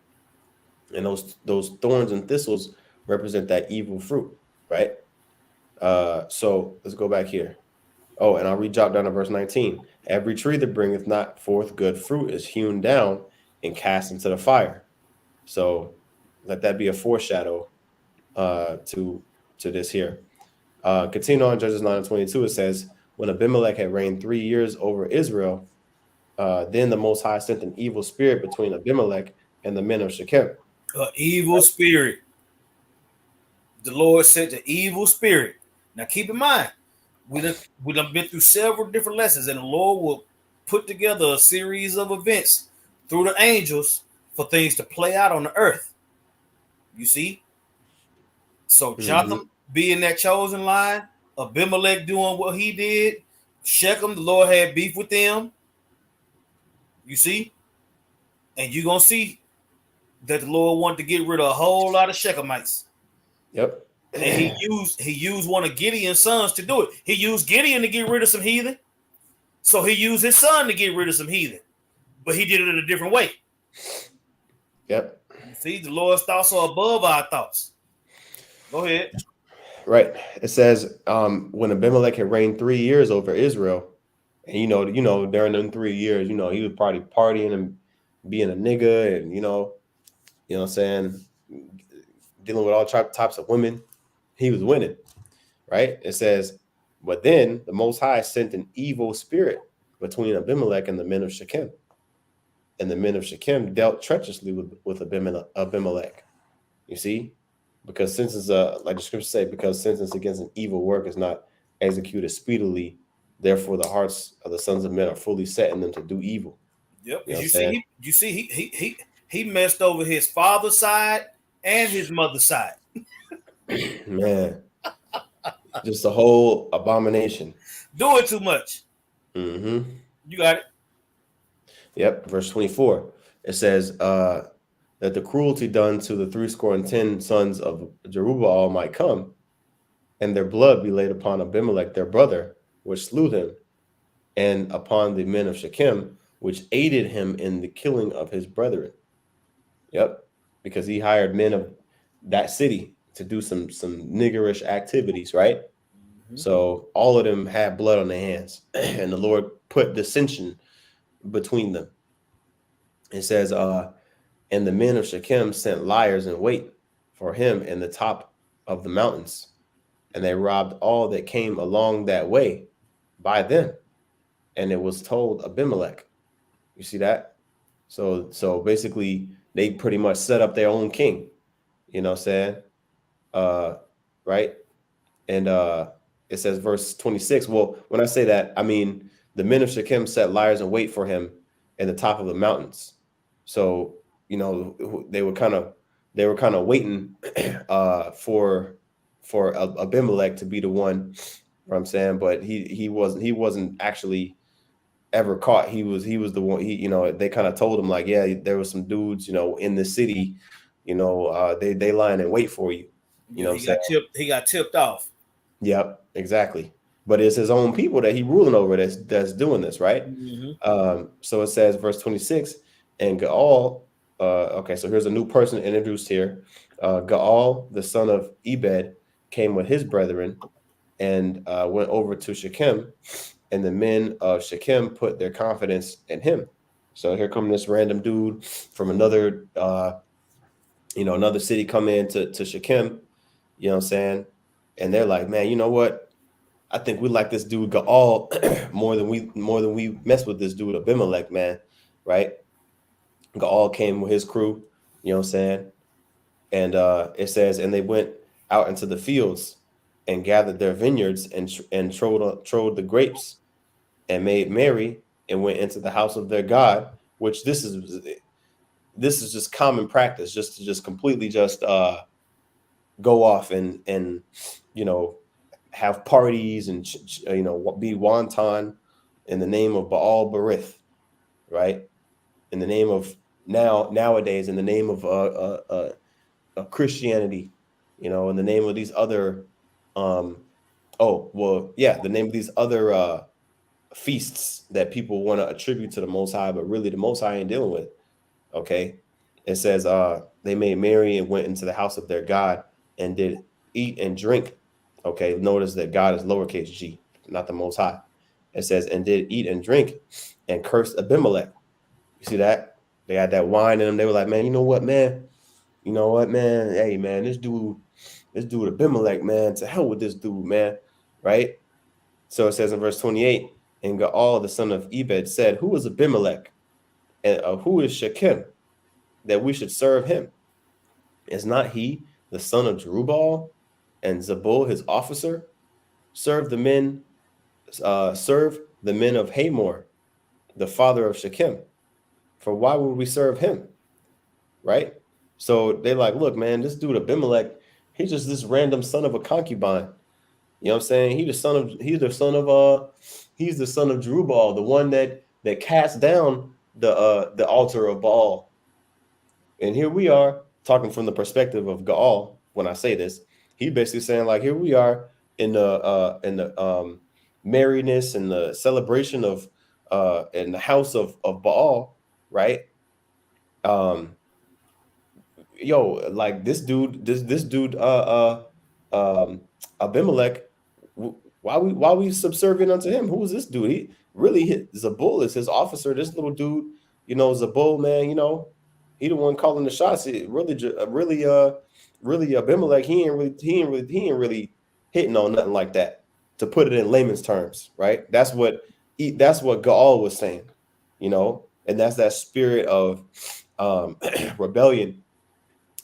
And those thorns and thistles represent that evil fruit, right? So let's go back here. Oh, and I'll drop down to verse 19. Every tree that bringeth not forth good fruit is hewn down and cast into the fire. So let that be a foreshadow to this here. Continue on Judges 9 and 22. It says, when Abimelech had reigned 3 years over Israel, then the Most High sent an evil spirit between Abimelech and the men of Shechem. An evil spirit. The Lord sent the evil spirit. Now keep in mind, we done been through several different lessons, and the Lord will put together a series of events through the angels for things to play out on the earth. You see? So Jotham being that chosen line, Abimelech doing what he did, Shechem, the Lord had beef with them. You see? And you're gonna see that the Lord wanted to get rid of a whole lot of Shechemites. Yep. And he used one of Gideon's sons to do it. He used Gideon to get rid of some heathen. So he used his son to get rid of some heathen. But he did it in a different way. Yep. You see, the Lord's thoughts are above our thoughts. Go ahead. Right. It says, when Abimelech had reigned 3 years over Israel, and during them 3 years, he was probably partying and being a nigga, and what I'm saying, dealing with all types of women. He was winning, right? It says, but then the Most High sent an evil spirit between Abimelech and the men of Shechem. And the men of Shechem dealt treacherously with Abimelech. You see? Because sentence, like the scriptures say, because sentence against an evil work is not executed speedily, therefore the hearts of the sons of men are fully set in them to do evil. Yep. You see, he messed over his father's side and his mother's side. Man, just a whole abomination. Doing too much. Mm-hmm. You got it. Yep. Verse 24. It says that the cruelty done to the 70 sons of Jerubbaal might come, and their blood be laid upon Abimelech their brother, which slew him, and upon the men of Shechem, which aided him in the killing of his brethren. Yep. Because he hired men of that city to do some niggerish activities, right? Mm-hmm. So all of them had blood on their hands, and the Lord put dissension between them. It says, and the men of Shechem sent liars in wait for him in the top of the mountains, and they robbed all that came along that way by them. And it was told Abimelech. You see that? So basically, they pretty much set up their own king. You know what I'm saying? Right? And it says verse 26. Well, when I say that, I mean the men of Shechem set liars in wait for him in the top of the mountains. So they were kind of waiting for Abimelech to be the one. You know what I'm saying, but he wasn't actually ever caught. He was the one. They kind of told him like, yeah, there was some dudes in the city, they lying in wait for you. He got tipped off. Yep, exactly. but it's his own people that he ruling over that's doing this, right? Mm-hmm. So it says, verse 26, and Gaal. Okay, so here's a new person introduced here. Gaal, the son of Ebed, came with his brethren and went over to Shechem, and the men of Shechem put their confidence in him. So here come this random dude from another, another city come in to Shechem. You know what I'm saying? And they're like, man, you know what? I think we like this dude Gaal more than we mess with this dude Abimelech, man. Right? Gaal came with his crew. You know what I'm saying? And it says, and they went out into the fields and gathered their vineyards and trode the grapes and made merry and went into the house of their God, which this is just common practice, just to just completely just go off and you know have parties and be wanton in the name of Baal Berith, right? In the name of nowadays, in the name of Christianity, in the name of these other, the name of these other feasts that people want to attribute to the Most High, but really the Most High ain't dealing with. Okay, it says they made merry and went into the house of their God and did eat and drink. Okay, notice that God is lowercase g, not the Most High. It says and did eat and drink and cursed Abimelech. You see that? They had that wine in them. They were like, man, you know what, man? You know what, man? Hey, man, this dude Abimelech, man, to hell with this dude, man. Right? So it says in verse 28, and Gaal, the son of Ebed, said, who is Abimelech? And who is Shechem, that we should serve him? Is not he the son of Jerubbaal and Zebul his officer? Serve the men, of Hamor, the father of Shechem. For why would we serve him? Right? So they like, look, man, this dude Abimelech, he's just this random son of a concubine. You know what I'm saying? He's the son of Jerubbaal, the one that cast down the altar of Baal. And here we are talking from the perspective of Gaal. When I say this, he basically saying like, here we are in the merriness and the celebration of in the house of Baal, right? Um, like this dude Abimelech, why we subservient unto him? Who is this dude? He really hit Zebul is his officer. This little dude, Zebul, man, he the one calling the shots. It really Abimelech, he ain't really hitting on nothing like that, to put it in layman's terms, right? That's what Gaal was saying, and that's that spirit of rebellion,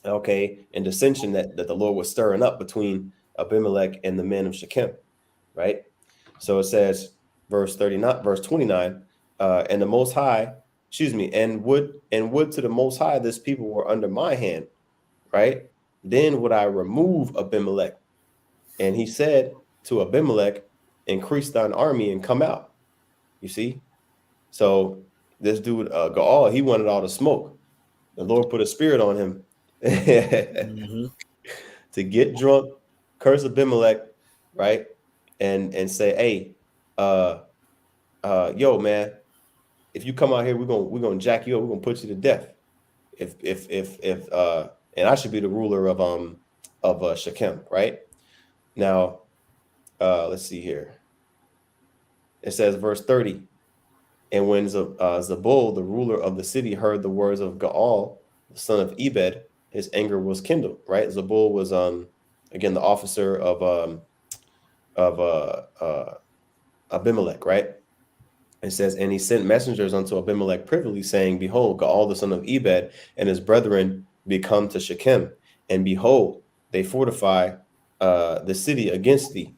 okay, and dissension that the Lord was stirring up between Abimelech and the men of Shechem, right? So it says, verse 39, verse 29, and the Most High, excuse me, and would to the Most High this people were under my hand, right? Then would I remove Abimelech. And he said to Abimelech, increase thine army and come out. You see? So this dude, Gaal, he wanted all the smoke. The Lord put a spirit on him Mm-hmm. to get drunk, curse Abimelech, right? And say, hey, yo, man, if you come out here, we're gonna jack you up, we're gonna put you to death. If and I should be the ruler of Shechem, right? Now, let's see here. It says verse 30. And when Zebul, the ruler of the city, heard the words of Gaal, the son of Ebed, his anger was kindled. Right, Zebul was again the officer of Abimelech. Right, it says, and he sent messengers unto Abimelech privily, saying, behold, Gaal the son of Ebed and his brethren be come to Shechem, and behold, they fortify the city against thee.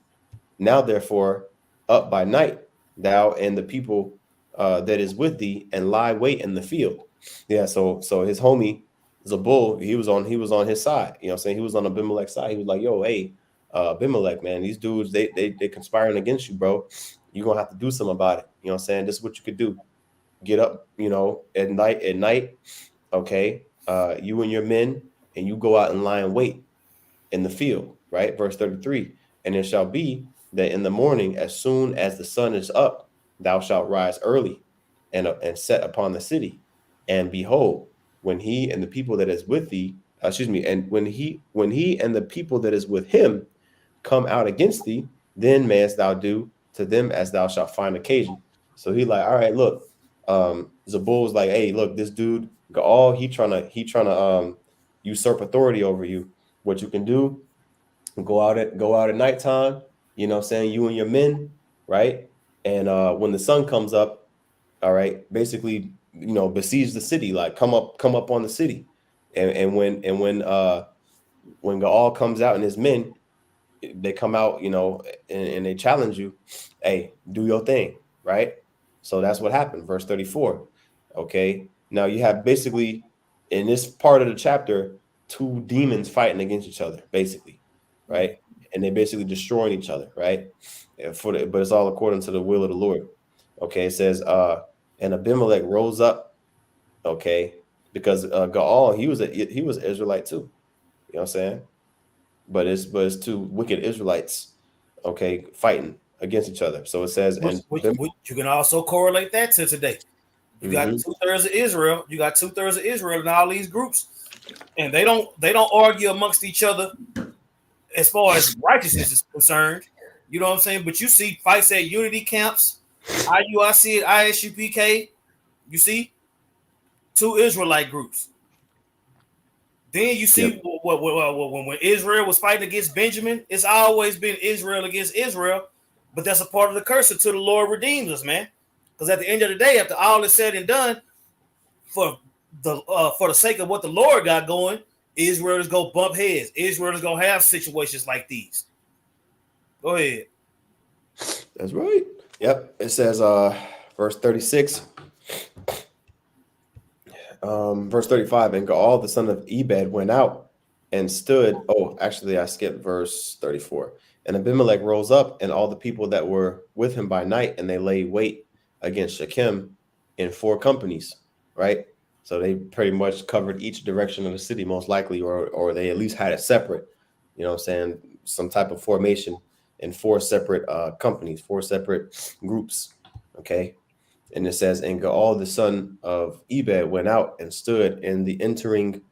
Now, therefore, up by night, thou and the people that is with thee, and lie wait in the field. Yeah, so his homie Zebul, he was on his side. You know what I'm saying? He was on Abimelech's side. He was like, yo, hey, Abimelech, man, these dudes, they conspiring against you, bro. You're gonna have to do something about it. You know what I'm saying? This is what you could do. Get up, at night, okay, you and your men, and you go out and lie in wait in the field, right? Verse 33. And it shall be that in the morning, as soon as the sun is up, thou shalt rise early and set upon the city. And behold, when he and the people that is with thee, and when he and the people that is with him come out against thee, then mayest thou do to them as thou shalt find occasion. So he like, all right, look, Zabul's like, hey, look, this dude Gaal, he trying to usurp authority over you. What you can do, go out at nighttime, you know what I'm saying, you and your men, right? And when the sun comes up, all right, basically, besiege the city, like come up on the city. And when Gaal comes out and his men, they come out, and they challenge you, hey, do your thing, right? So that's what happened. Verse 34. Okay. Now you have basically in this part of the chapter, two demons fighting against each other, basically, right? And they basically destroying each other, right? But it's all according to the will of the Lord. Okay. It says, and Abimelech rose up, okay, because Gaal, he was an Israelite too. You know what I'm saying? But it's two wicked Israelites, okay, fighting against each other. So it says, Which, and which, which you can also correlate that to today. You got Mhm. 2/3 of Israel. You got 2/3 of Israel in all these groups, and they don't argue amongst each other as far as righteousness is concerned. You know what I'm saying? But you see fights at unity camps, IUIC, ISUPK. You see two Israelite groups. Then you see Yep. when Israel was fighting against Benjamin, it's always been Israel against Israel. But that's a part of the curse until the Lord redeems us, man. Because at the end of the day, after all is said and done, for the sake of what the Lord got going, Israel is gonna bump heads. Israel is gonna have situations like these. Go ahead. That's right. Yep. It says, verse 36, verse 35, and Gaal the son of Ebed went out and stood. Oh, actually, I skipped verse 34. And Abimelech rose up, and all the people that were with him by night, and they laid wait against Shechem in 4 companies, right? So they pretty much covered each direction of the city, most likely, or they at least had it separate. You know what I'm saying? Some type of formation in 4 separate companies, 4 separate groups. Okay. And it says, and Gaal the son of Ebed went out and stood in the entering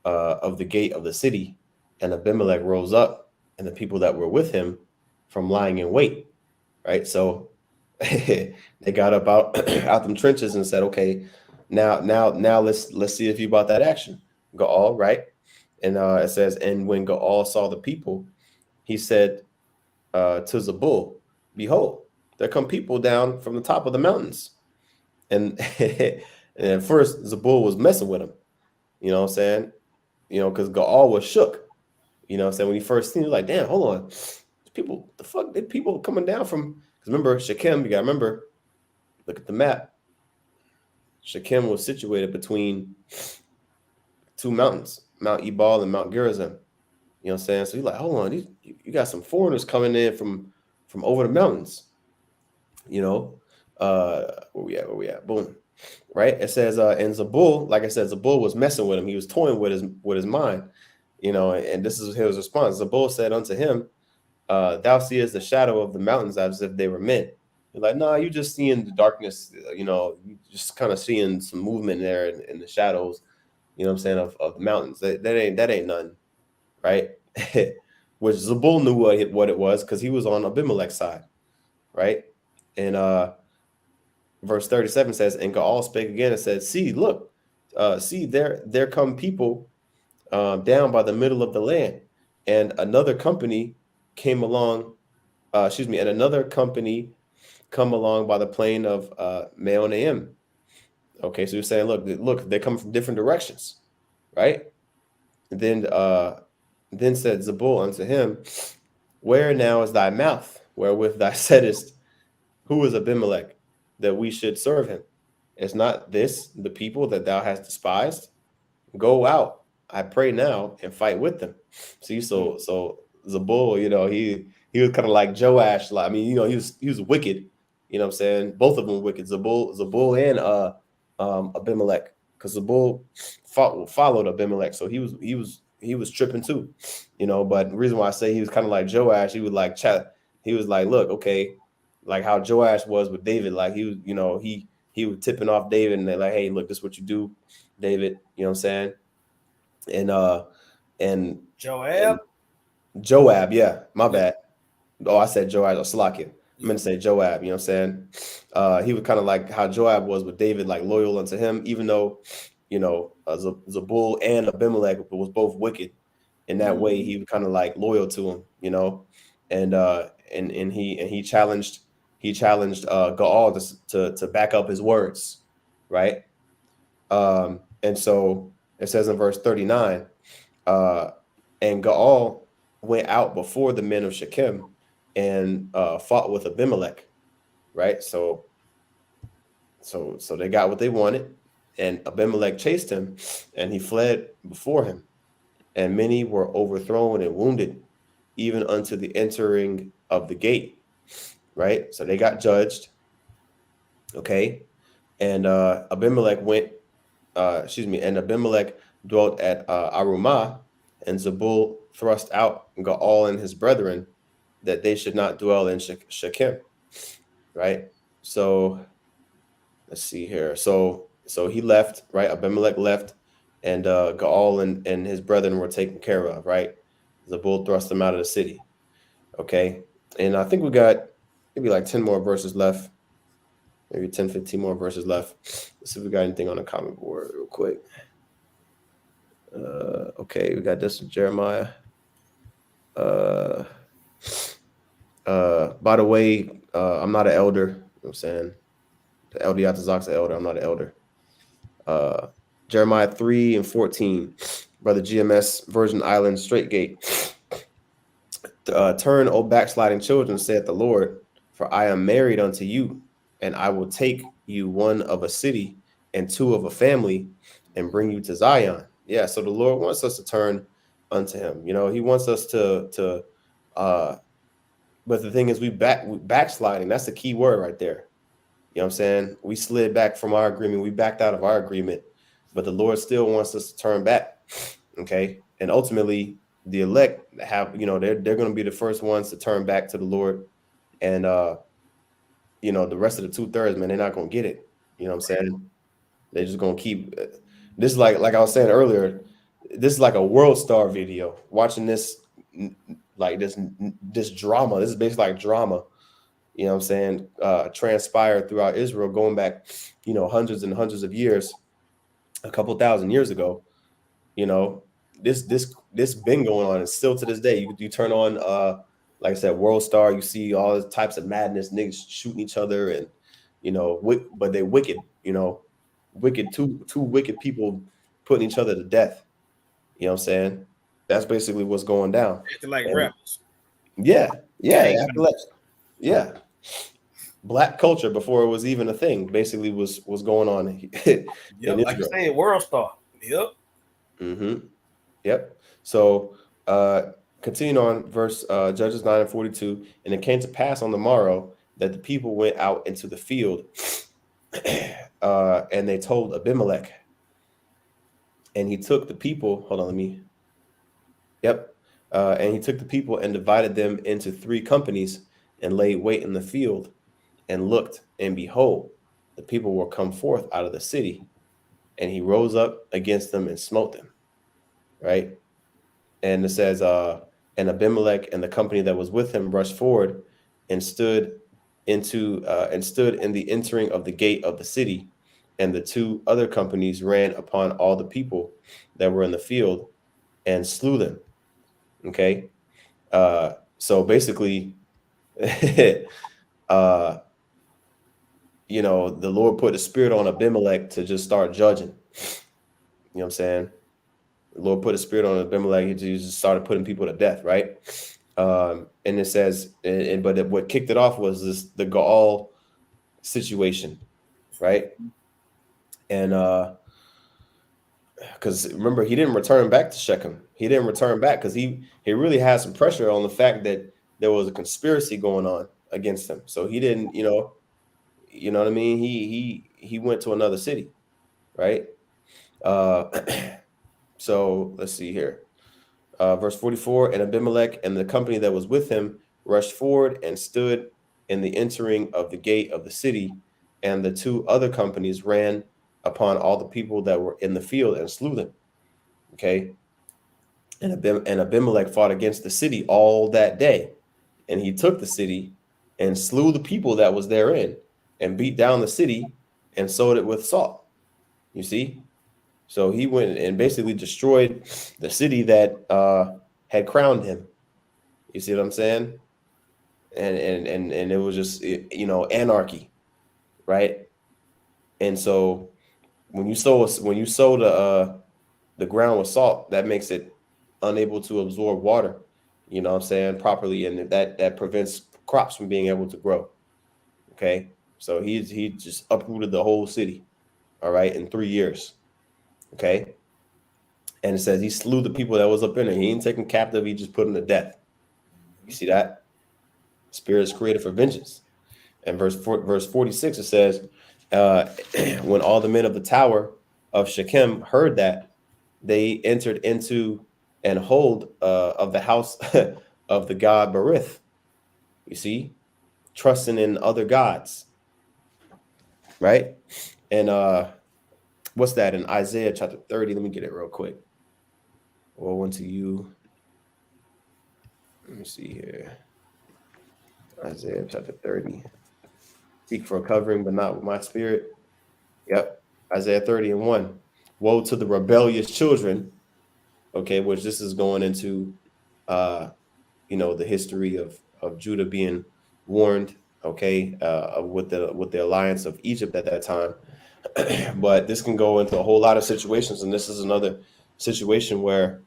of the gate of the city, and Abimelech rose up, and the people that were with him from lying in wait. Right, so they got up out out them trenches and said, okay, now let's see if you bought that action, Gaal, right? And it says, and when Gaal saw the people, he said to Zabul, behold, there come people down from the top of the mountains. And, and at first, Zabul was messing with him. You know what I'm saying? Because Gaal was shook. You know what I'm saying? When he first seen it, like, damn, hold on. People, the fuck, did people coming down from? Because remember, Shechem, you got to remember, look at the map. Shechem was situated between 2 mountains, Mount Ebal and Mount Gerizim. You know what I'm saying? So you're like, hold on, you got some foreigners coming in from over the mountains. Where we at? Boom. Right? It says, and Zabul, like I said, Zabul was messing with him. He was toying with his mind, and this is his response. Zabul said unto him, thou seest the shadow of the mountains as if they were men. You're like, nah, you just seeing the darkness, you just kind of seeing some movement there in the shadows, you know what I'm saying, of the mountains. That ain't nothing, right? Which Zabul knew what it was because he was on Abimelech's side, right? And verse 37 says, and Gaal spake again and said, see, look, see, there come people down by the middle of the land, and another company came along, and another company come along by the plain of Meonaim. Okay, so you're saying, look, they come from different directions, right? And then said Zabul unto him, where now is thy mouth, wherewith thou saidest, who is Abimelech, that we should serve him? Is not this the people that thou hast despised? Go out, I pray now, and fight with them. See, so Zabul, he was kind of like Joash. Like, I mean, he was wicked. You know what I'm saying? Both of them wicked. Zabul and Abimelech, because Zabul followed Abimelech, so he was tripping too. But the reason why I say he was kind of like Joash, he would like he was like, look, okay, like how Joash was with David, like he was, he was tipping off David, and they're like, hey, look, this is what you do, David. You know what I'm saying? And and Joab. and Joab, yeah, my Yep. bad. Oh, I said Joab or Slakia. I meant Yep. to say Joab, you know what I'm saying? He was kind of like how Joab was with David, like loyal unto him, even though, Zabul and Abimelech was both wicked. In that way, he was kind of like loyal to him, and he challenged Gaal to back up his words, right? And so it says in verse 39, uh, and Gaal went out before the men of Shechem and fought with Abimelech, right? So they got what they wanted, and Abimelech chased him, and he fled before him, and many were overthrown and wounded, even unto the entering of the gate, right? So they got judged, okay, and Abimelech went, and Abimelech dwelt at Arumah, and Zebul thrust out Gaal and his brethren, that they should not dwell in Shechem, right? So let's see here. So he left, right? Abimelech left, and Gaal and his brethren were taken care of, right? Zebul thrust them out of the city. Okay. And I think we got maybe like 10 more verses left. Maybe 10, 15 more verses left. Let's see if we got anything on the comment board real quick. Okay, we got this with Jeremiah. By the way, I'm not an elder. You know what I'm saying? The Eldiyatazak's an elder. I'm not an elder. Jeremiah 3 and 14. Brother GMS, Virgin Islands, Straight Gate. Turn, O backsliding children, saith the Lord, for I am married unto you, and I will take you one of a city and two of a family and bring you to Zion. Yeah, so the Lord wants us to turn unto him. He wants us to but the thing is we backsliding. That's the key word right there. You know what I'm saying? We slid back from our agreement. We backed out of our agreement, but the Lord still wants us to turn back. Okay. And ultimately the elect have, they're going to be the first ones to turn back to the Lord. And, the rest of the 2/3, man, they're not going to get it. You know what I'm saying? They're just going to keep this. Is like I was saying earlier, this is like a world star video watching this, like this drama. This is basically like drama, you know what I'm saying, transpired throughout Israel going back, hundreds and hundreds of years, a couple thousand years ago. You know, this been going on, and still to this day. You turn on, like I said, World Star, you see all types of madness, niggas shooting each other, and but they wicked, wicked, two wicked people putting each other to death. You know what I'm saying? That's basically what's going down. Acting like And rappers. yeah, Gang after that, yeah. Black culture before it was even a thing basically was going on in Yep, like you Israel. said, world star. Yep. Mm-hmm. Yep. So continuing on verse Judges 9 and 42, and it came to pass on the morrow that the people went out into the field and they told Abimelech, and he took the people, hold on, yep. And he took the people and divided them into 3 companies and laid wait in the field and looked, and behold, the people were come forth out of the city, and he rose up against them and smote them. Right. And it says, and Abimelech and the company that was with him rushed forward and stood in the entering of the gate of the city. And the 2 other companies ran upon all the people that were in the field and slew them. Okay. So basically, uh, the Lord put a spirit on Abimelech to just start judging. You know what I'm saying? The Lord put a spirit on Abimelech. He just started putting people to death, right? And it says, but what kicked it off was the Gaal situation, right? And because remember, he didn't return back to Shechem. He didn't return back because he really had some pressure on the fact that there was a conspiracy going on against him. So he didn't, what I mean. He went to another city, right? Uh, so let's see here. Verse 44, and Abimelech and the company that was with him rushed forward and stood in the entering of the gate of the city, and the two other companies ran upon all the people that were in the field and slew them. Okay. And Abimelech fought against the city all that day, and he took the city and slew the people that was therein, and beat down the city and sold it with salt. You see? So he went and basically destroyed the city that had crowned him. You see what I'm saying? And it was just anarchy, right? And so when you sow the ground with salt, that makes it unable to absorb water. You know what I'm saying, properly, and that prevents crops from being able to grow. Okay, so he just uprooted the whole city. All right, in 3 years. Okay, and it says he slew the people that was up in it. He ain't taken captive. He just put them to death. You see that? Spirit is created for vengeance. And verse 46, it says, when all the men of the tower of Shechem heard that, they entered into and hold of the house of the god Berith. You see, trusting in other gods, right? And what's that in Isaiah chapter 30? Let me get it real quick. Woe unto you. Let me see here. Isaiah chapter 30. Seek for a covering, but not with my spirit. Yep. Isaiah 30 and 1. Woe to the rebellious children. Okay, which this is going into the history of Judah being warned, okay, with the alliance of Egypt at that time. But this can go into a whole lot of situations, and this is another situation where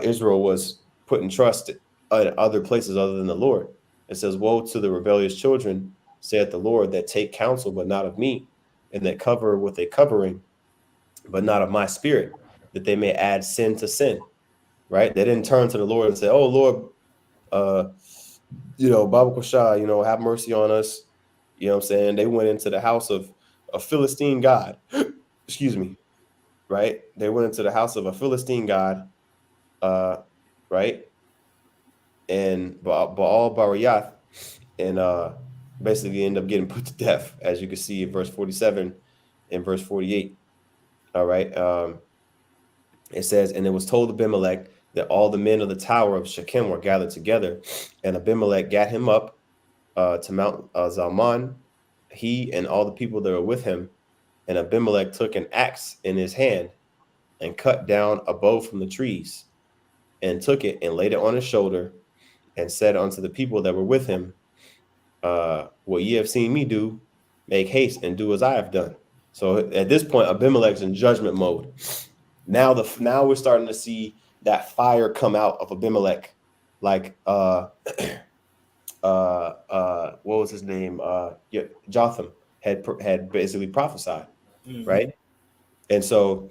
Israel was putting trust in other places other than the Lord. It says, woe to the rebellious children, saith the Lord, that take counsel, but not of me, and that cover with a covering, but not of my spirit, that they may add sin to sin. Right? They didn't turn to the Lord and say, oh, Lord, Baba Kosha, have mercy on us. You know what I'm saying? They went into the house of a Philistine god. Excuse me. Right? They went into the house of a Philistine god, right? And Baal Bariath, and basically end up getting put to death, as you can see in verse 47 and verse 48. All right. It says, and it was told Abimelech that all the men of the tower of Shechem were gathered together, and Abimelech gat him up to Mount Zalmon, he and all the people that were with him. And Abimelech took an axe in his hand and cut down a bow from the trees, and took it and laid it on his shoulder, and said unto the people that were with him, what ye have seen me do, make haste and do as I have done. So at this point, Abimelech's in judgment mode. Now we're starting to see that fire come out of Abimelech, like what was his name? Jotham had basically prophesied, right? And so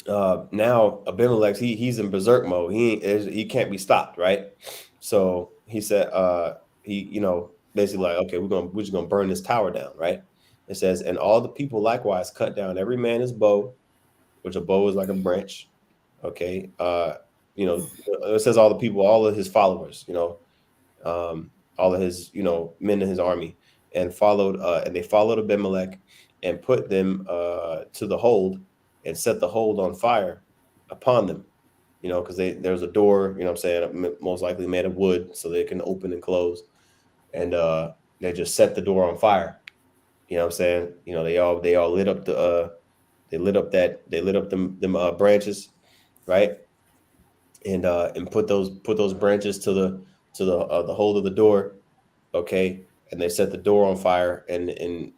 now Abimelech, he's in berserk mode. He can't be stopped, right? So he said, basically like, okay, we're just gonna burn this tower down, right? It says, and all the people likewise cut down every man his bow, which a bow is like a branch. Okay. It says all the people, all of his followers, all of his, men in his army, and they followed Abimelech and put them to the hold, and set the hold on fire upon them, because there's a door, what I'm saying, most likely made of wood, so they can open and close. And they just set the door on fire. You know what I'm saying? They all lit up they lit up them branches, right? And put those branches to the hold of the door, okay? And they set the door on fire, and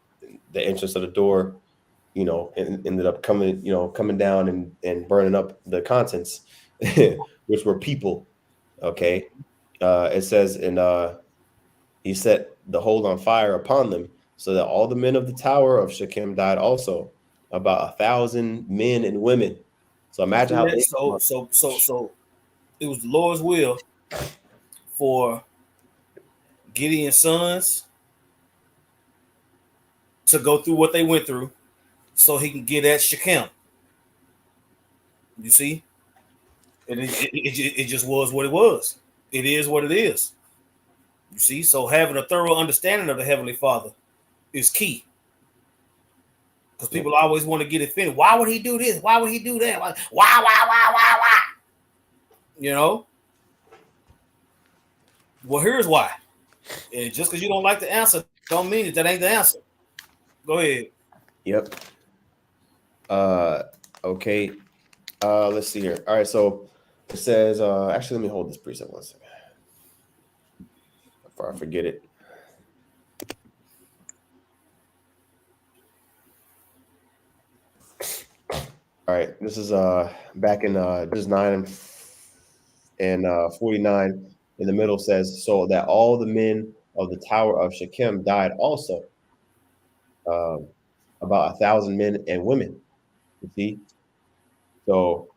the entrance of the door, ended up coming down and burning up the contents, which were people, okay? It says, and he set the hold on fire upon them, so that all the men of the tower of Shechem died also, about 1,000 men and women. So imagine how so it was the Lord's will for Gideon's sons to go through what they went through, so he can get at Shechem. You see, it just was what it was. It is what it is. You see, so having a thorough understanding of the Heavenly Father is key. Because people always want to get offended. Why would he do this? Why would he do that? Why? You know? Well, here's why. And just because you don't like the answer, don't mean that ain't the answer. Go ahead. Yep. Okay. Let's see here. All right, so it says, actually, let me hold this preset 1 second before I forget it. All right, this is back in just 9 and 49. In the middle says, so that all the men of the tower of Shechem died also, about 1,000 men and women. You see, so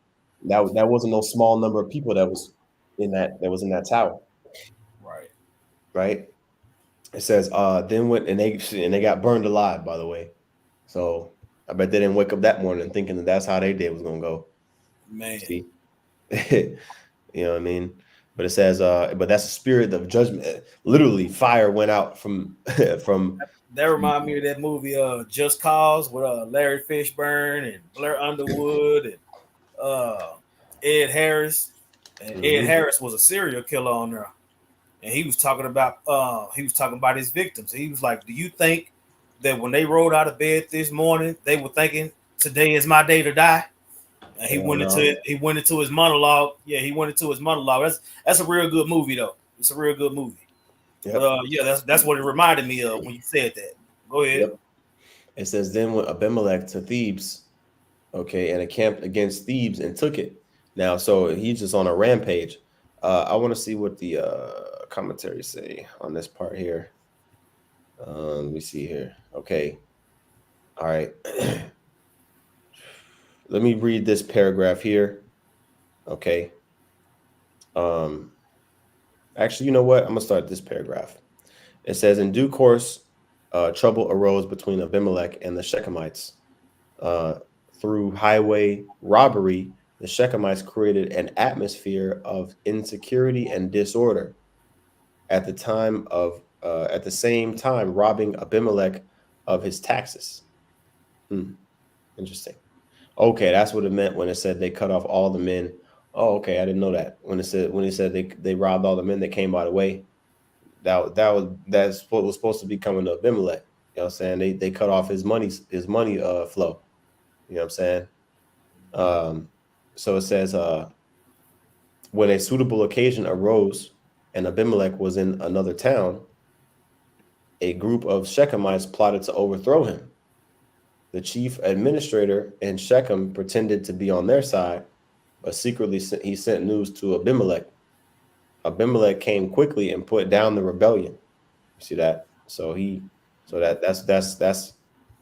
that wasn't no small number of people that was in that tower. Right. Right. It says, then went and they got burned alive, by the way. So I bet they didn't wake up that morning thinking that that's how their day was gonna go. Man. See, you know what I mean? But it says, but that's a spirit of judgment. Literally, fire went out from from. That remind me of that movie, Just Cause, with Larry Fishburne and Blair Underwood and Ed Harris. And Ed Harris was a serial killer on there, and he was talking about his victims. He was like, "Do you think that when they rolled out of bed this morning, they were thinking today is my day to die?" And he went into his monologue. Yeah, he went into his monologue. That's a real good movie, though. It's a real good movie. Yep. But yeah, that's what it reminded me of when you said that. Go ahead. Yep. It says, then went Abimelech to Thebes, okay, and encamped against Thebes and took it. Now, so he's just on a rampage. I want to see what the commentaries say on this part here. Let me see here. Okay. All right. Let me read this paragraph here. Okay. Actually, you know what? I'm gonna start this paragraph. It says, in due course, trouble arose between Abimelech and the Shechemites. Through highway robbery, the Shechemites created an atmosphere of insecurity and disorder. At the same time, robbing Abimelech of his taxes. Interesting. Okay, that's what it meant when it said they cut off all the men. Oh, okay, I didn't know that. When it said they robbed all the men that came by the way, that's what was supposed to be coming to Abimelech. You know what I'm saying? They cut off his money flow. You know what I'm saying? So it says, when a suitable occasion arose and Abimelech was in another town, a group of Shechemites plotted to overthrow him. The chief administrator in Shechem pretended to be on their side, but secretly he sent news to Abimelech. Abimelech came quickly and put down the rebellion. You see that? So that's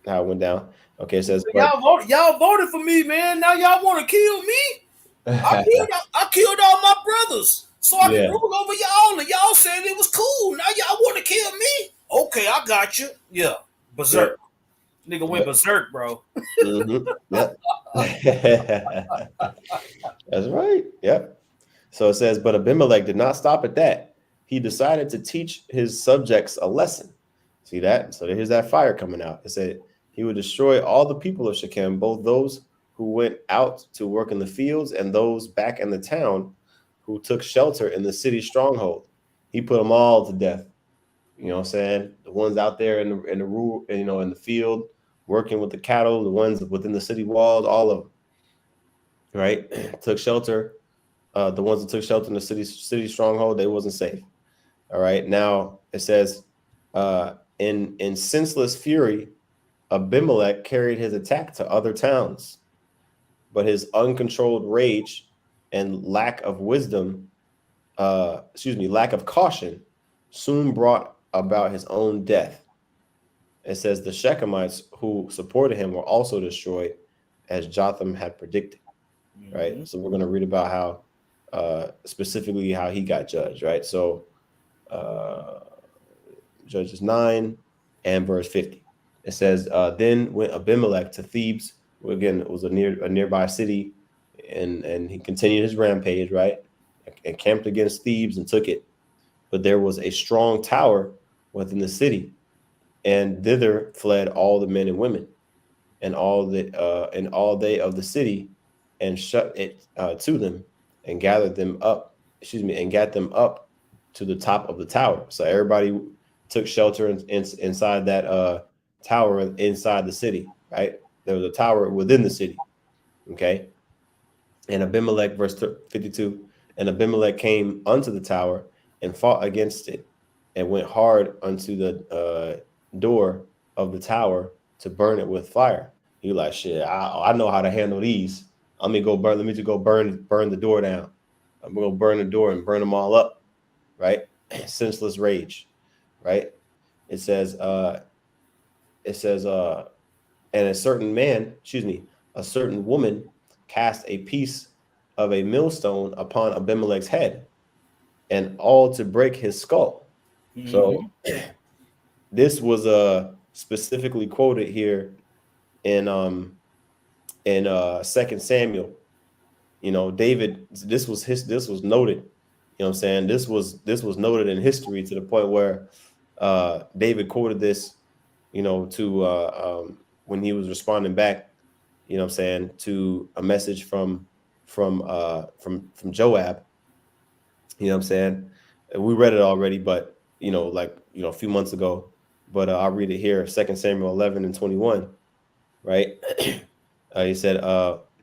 how it went down. Okay, it says, y'all voted for me, man. Now y'all want to kill me? I killed all my brothers so I can rule over y'all, and y'all said it was cool. Now y'all want to kill me? Okay, I got you. Yeah, berserk. Yep. Nigga went berserk, bro. Yep. That's right. Yep. So it says, but Abimelech did not stop at that. He decided to teach his subjects a lesson. See that? So here's that fire coming out. It said he would destroy all the people of Shechem, both those who went out to work in the fields and those back in the town who took shelter in the city stronghold. He put them all to death. You know what I'm saying? The ones out there in the rural, in the field, working with the cattle, the ones within the city walls, all of them. Right? Took shelter. The ones that took shelter in the city stronghold, they wasn't safe. All right. Now it says, in senseless fury, Abimelech carried his attack to other towns, but his uncontrolled rage and lack of caution, soon brought about his own death. It says the Shechemites who supported him were also destroyed, as Jotham had predicted. Right. So we're going to read about how, specifically how he got judged. Right. So, Judges 9 and verse 50. It says, then went Abimelech to Thebes. Again, it was a nearby city, and he continued his rampage, right? And camped against Thebes and took it. but there was a strong tower within the city, and thither fled all the men and women, and all they of the city, and shut it to them, and gathered them up. Excuse me, and got them up to the top of the tower. So everybody took shelter inside that tower inside the city. Right, there was a tower within the city. Okay, and Abimelech, verse 52, and Abimelech came unto the tower and fought against it, and went hard unto the door of the tower to burn it with fire. He like, shit, I know how to handle these. Let me go burn. Let me just go burn the door down. I'm gonna burn the door and burn them all up. Right, senseless rage. Right. It says. It says. And a certain man, excuse me, a certain woman cast a piece of a millstone upon Abimelech's head, and all to break his skull. Mm-hmm. So this was specifically quoted here in 2 Samuel. You know, David, this was noted. You know what I'm saying? This was noted in history to the point where David quoted this, you know, to when he was responding back, you know what I'm saying, to a message from Joab. You know what I'm saying? We read it already, but you know, like, you know, a few months ago. But I'll read it here, 2 Samuel 11 and 21. Right? He said,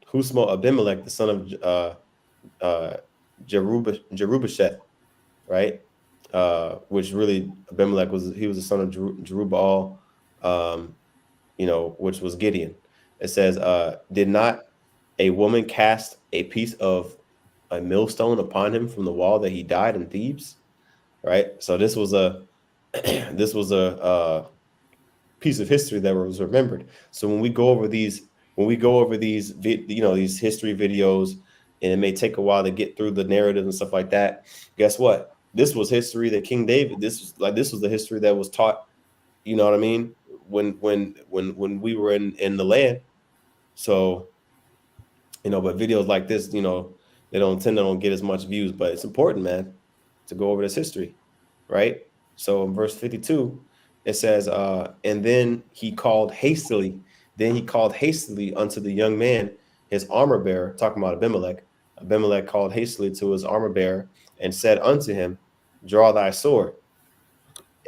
who smote Abimelech, the son of Jerubasheth, right? Which really Abimelech was the son of Jerubbaal, you know, which was Gideon. It says, did not a woman cast a piece of a millstone upon him from the wall that he died in Thebes? Right. So this was a piece of history that was remembered. So when we go over these, you know, these history videos, and it may take a while to get through the narrative and stuff like that, guess what? This was history that King David, this was the history that was taught, you know what I mean, when we were in the land. So, you know, but videos like this, you know, they don't get as much views, but it's important, man, to go over this history, right? So in verse 52, it says, and then he called hastily unto the young man his armor bearer, talking about Abimelech. Abimelech called hastily to his armor bearer and said unto him, draw thy sword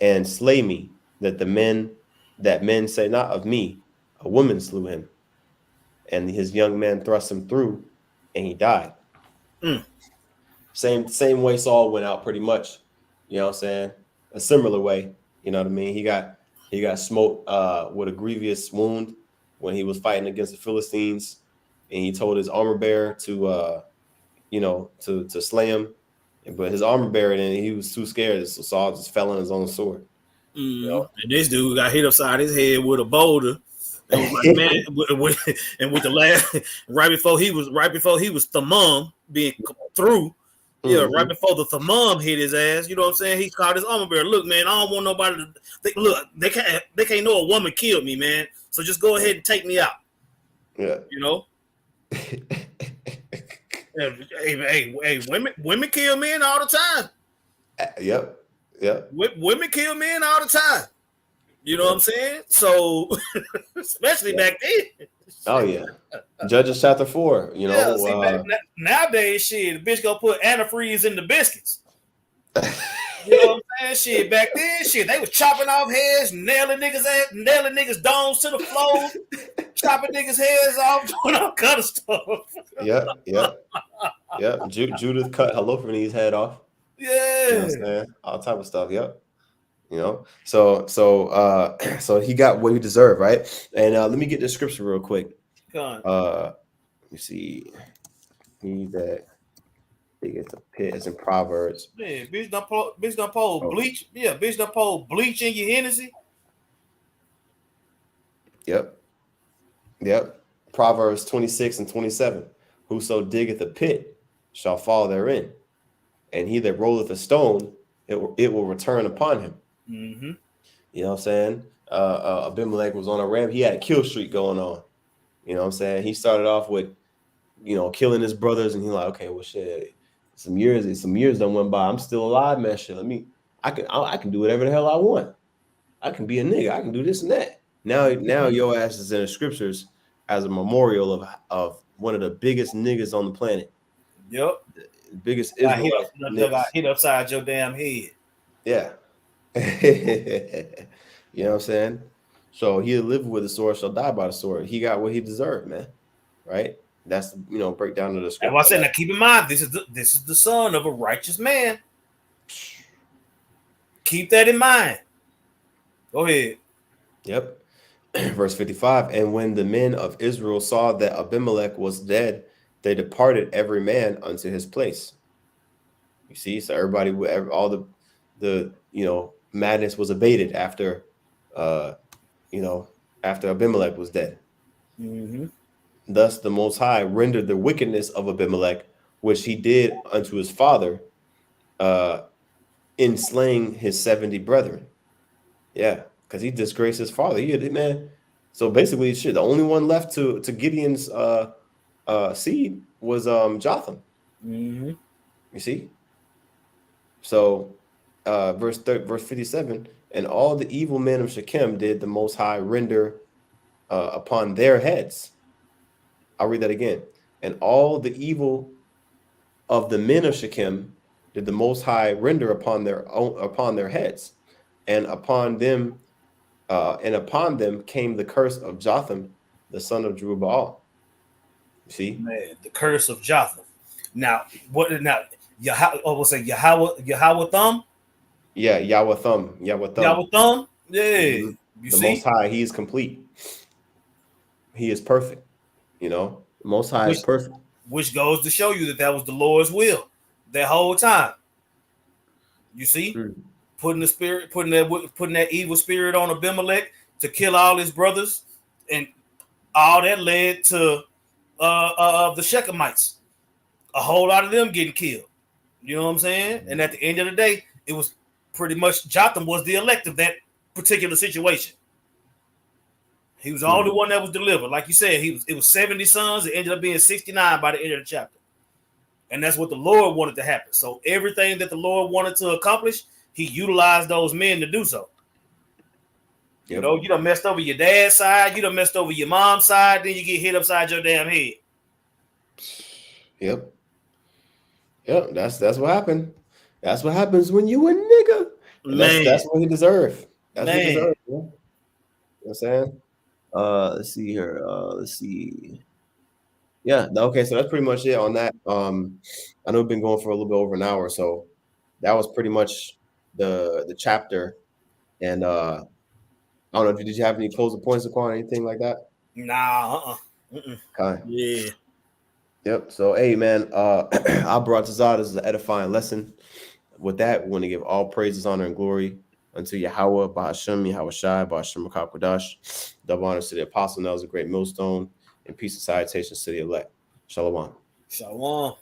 and slay me, that men say not of me, a woman slew him. And his young man thrust him through, and he died. Same way Saul went out, pretty much. You know what I'm saying? A similar way. You know what I mean? He got smote with a grievous wound when he was fighting against the Philistines, and he told his armor bearer to to slay him. But his armor bearer, and he was too scared, so Saul just fell on his own sword. You know? And this dude got hit upside his head with a boulder. And was like, man, and with the last right before he was Thamum being through. Yeah, right before the Thamum hit his ass, you know what I'm saying? He called his armor bearer. Look, man, I don't want nobody to they can't know a woman killed me, man. So just go ahead and take me out. Yeah. You know? Hey, women kill men all the time. Yep. Women kill men all the time. You know what I'm saying? So, especially back then. Oh yeah, Judges chapter 4. You know, see, nowadays, shit, the bitch gonna put antifreeze in the biscuits. You know what I'm saying? Shit, back then, shit, they was chopping off heads, nailing niggas' domes to the floor, chopping niggas' heads off, doing all kind of stuff. Yep. Judith cut Holofernes' head off. Yeah, you know what I'm saying? All type of stuff. Yep. You know, so he got what he deserved, right? And let me get the scripture real quick. Let me see. He that gets the pit is in Proverbs. Yeah, bitch done pour bleach. Yeah, bitch done pour bleach in your Hennessy. Yep. Proverbs 26 and 27. Whoso diggeth a pit shall fall therein, and he that rolleth a stone, it will return upon him. Mm-hmm. You know what I'm saying? Abimelech was on a ramp. He had a kill streak going on. You know what I'm saying? He started off with, you know, killing his brothers, and he's like, okay, well, shit, some years done went by. I'm still alive, man. Shit, I can do whatever the hell I want. I can be a nigga. I can do this and that. Now your ass is in the scriptures as a memorial of one of the biggest niggas on the planet. Yep. The biggest Israelite Got niggas. hit upside your damn head. Yeah. You know what I'm saying? So he that liveth with the sword shall die by the sword. He got what he deserved, man. Right? That's breakdown of the That's why I scripture. said, now keep in mind, this is the son of a righteous man. Keep that in mind. Go ahead. Yep. Verse 55. And when the men of Israel saw that Abimelech was dead, they departed every man unto his place. You see, so everybody, all the madness was abated after after Abimelech was dead. Mm-hmm. Thus the Most High rendered the wickedness of Abimelech, which he did unto his father, in slaying his 70 brethren. Yeah, because he disgraced his father. He did, man. So basically, shit, the only one left to Gideon's seed was Jotham. Mm-hmm. You see? So verse 57, and all the evil men of Shechem did the Most High render upon their heads. I'll read that again. And all the evil of the men of Shechem did the Most High render upon their heads, and upon them came the curse of Jotham, the son of Jerubbaal. You see, Man, the curse of Jotham. Now, what? Now, we'll say Yahweh Thumb. Yeah, Yahweh Thumb. Yeah. Mm-hmm. The Most High, he is complete. He is perfect. The Most High is perfect. Which goes to show you that was the Lord's will that whole time. You see, putting that evil spirit on Abimelech to kill all his brothers, and all that led to the Shechemites. A whole lot of them getting killed. You know what I'm saying? And at the end of the day, it was pretty much Jotham was the elect of that particular situation. He was the only one that was delivered. Like you said, it was 70 sons. It ended up being 69 by the end of the chapter. And that's what the Lord wanted to happen. So everything that the Lord wanted to accomplish, he utilized those men to do so. Yep. You done messed over your dad's side, you done messed over your mom's side, then you get hit upside your damn head. Yep. That's what happened. That's what happens when you a nigga. That's what he deserved. That's what he deserved. You know what I'm saying? Let's see here. Let's see. Yeah, okay, so that's pretty much it on that. I know we've been going for a little bit over an hour, so that was pretty much the chapter. And I don't know, did you have any closing points upon anything like that? Nah, Okay. Yeah. Yep. So hey man, I brought this out as an edifying lesson. With that, we want to give all praises, honor, and glory unto Yahweh, Bahashem, Yahweh Shai, Bahashem Makakwadash. Double honors to the apostle, that was a great millstone, and peace and salutations to the elect. Shalom. Shalom.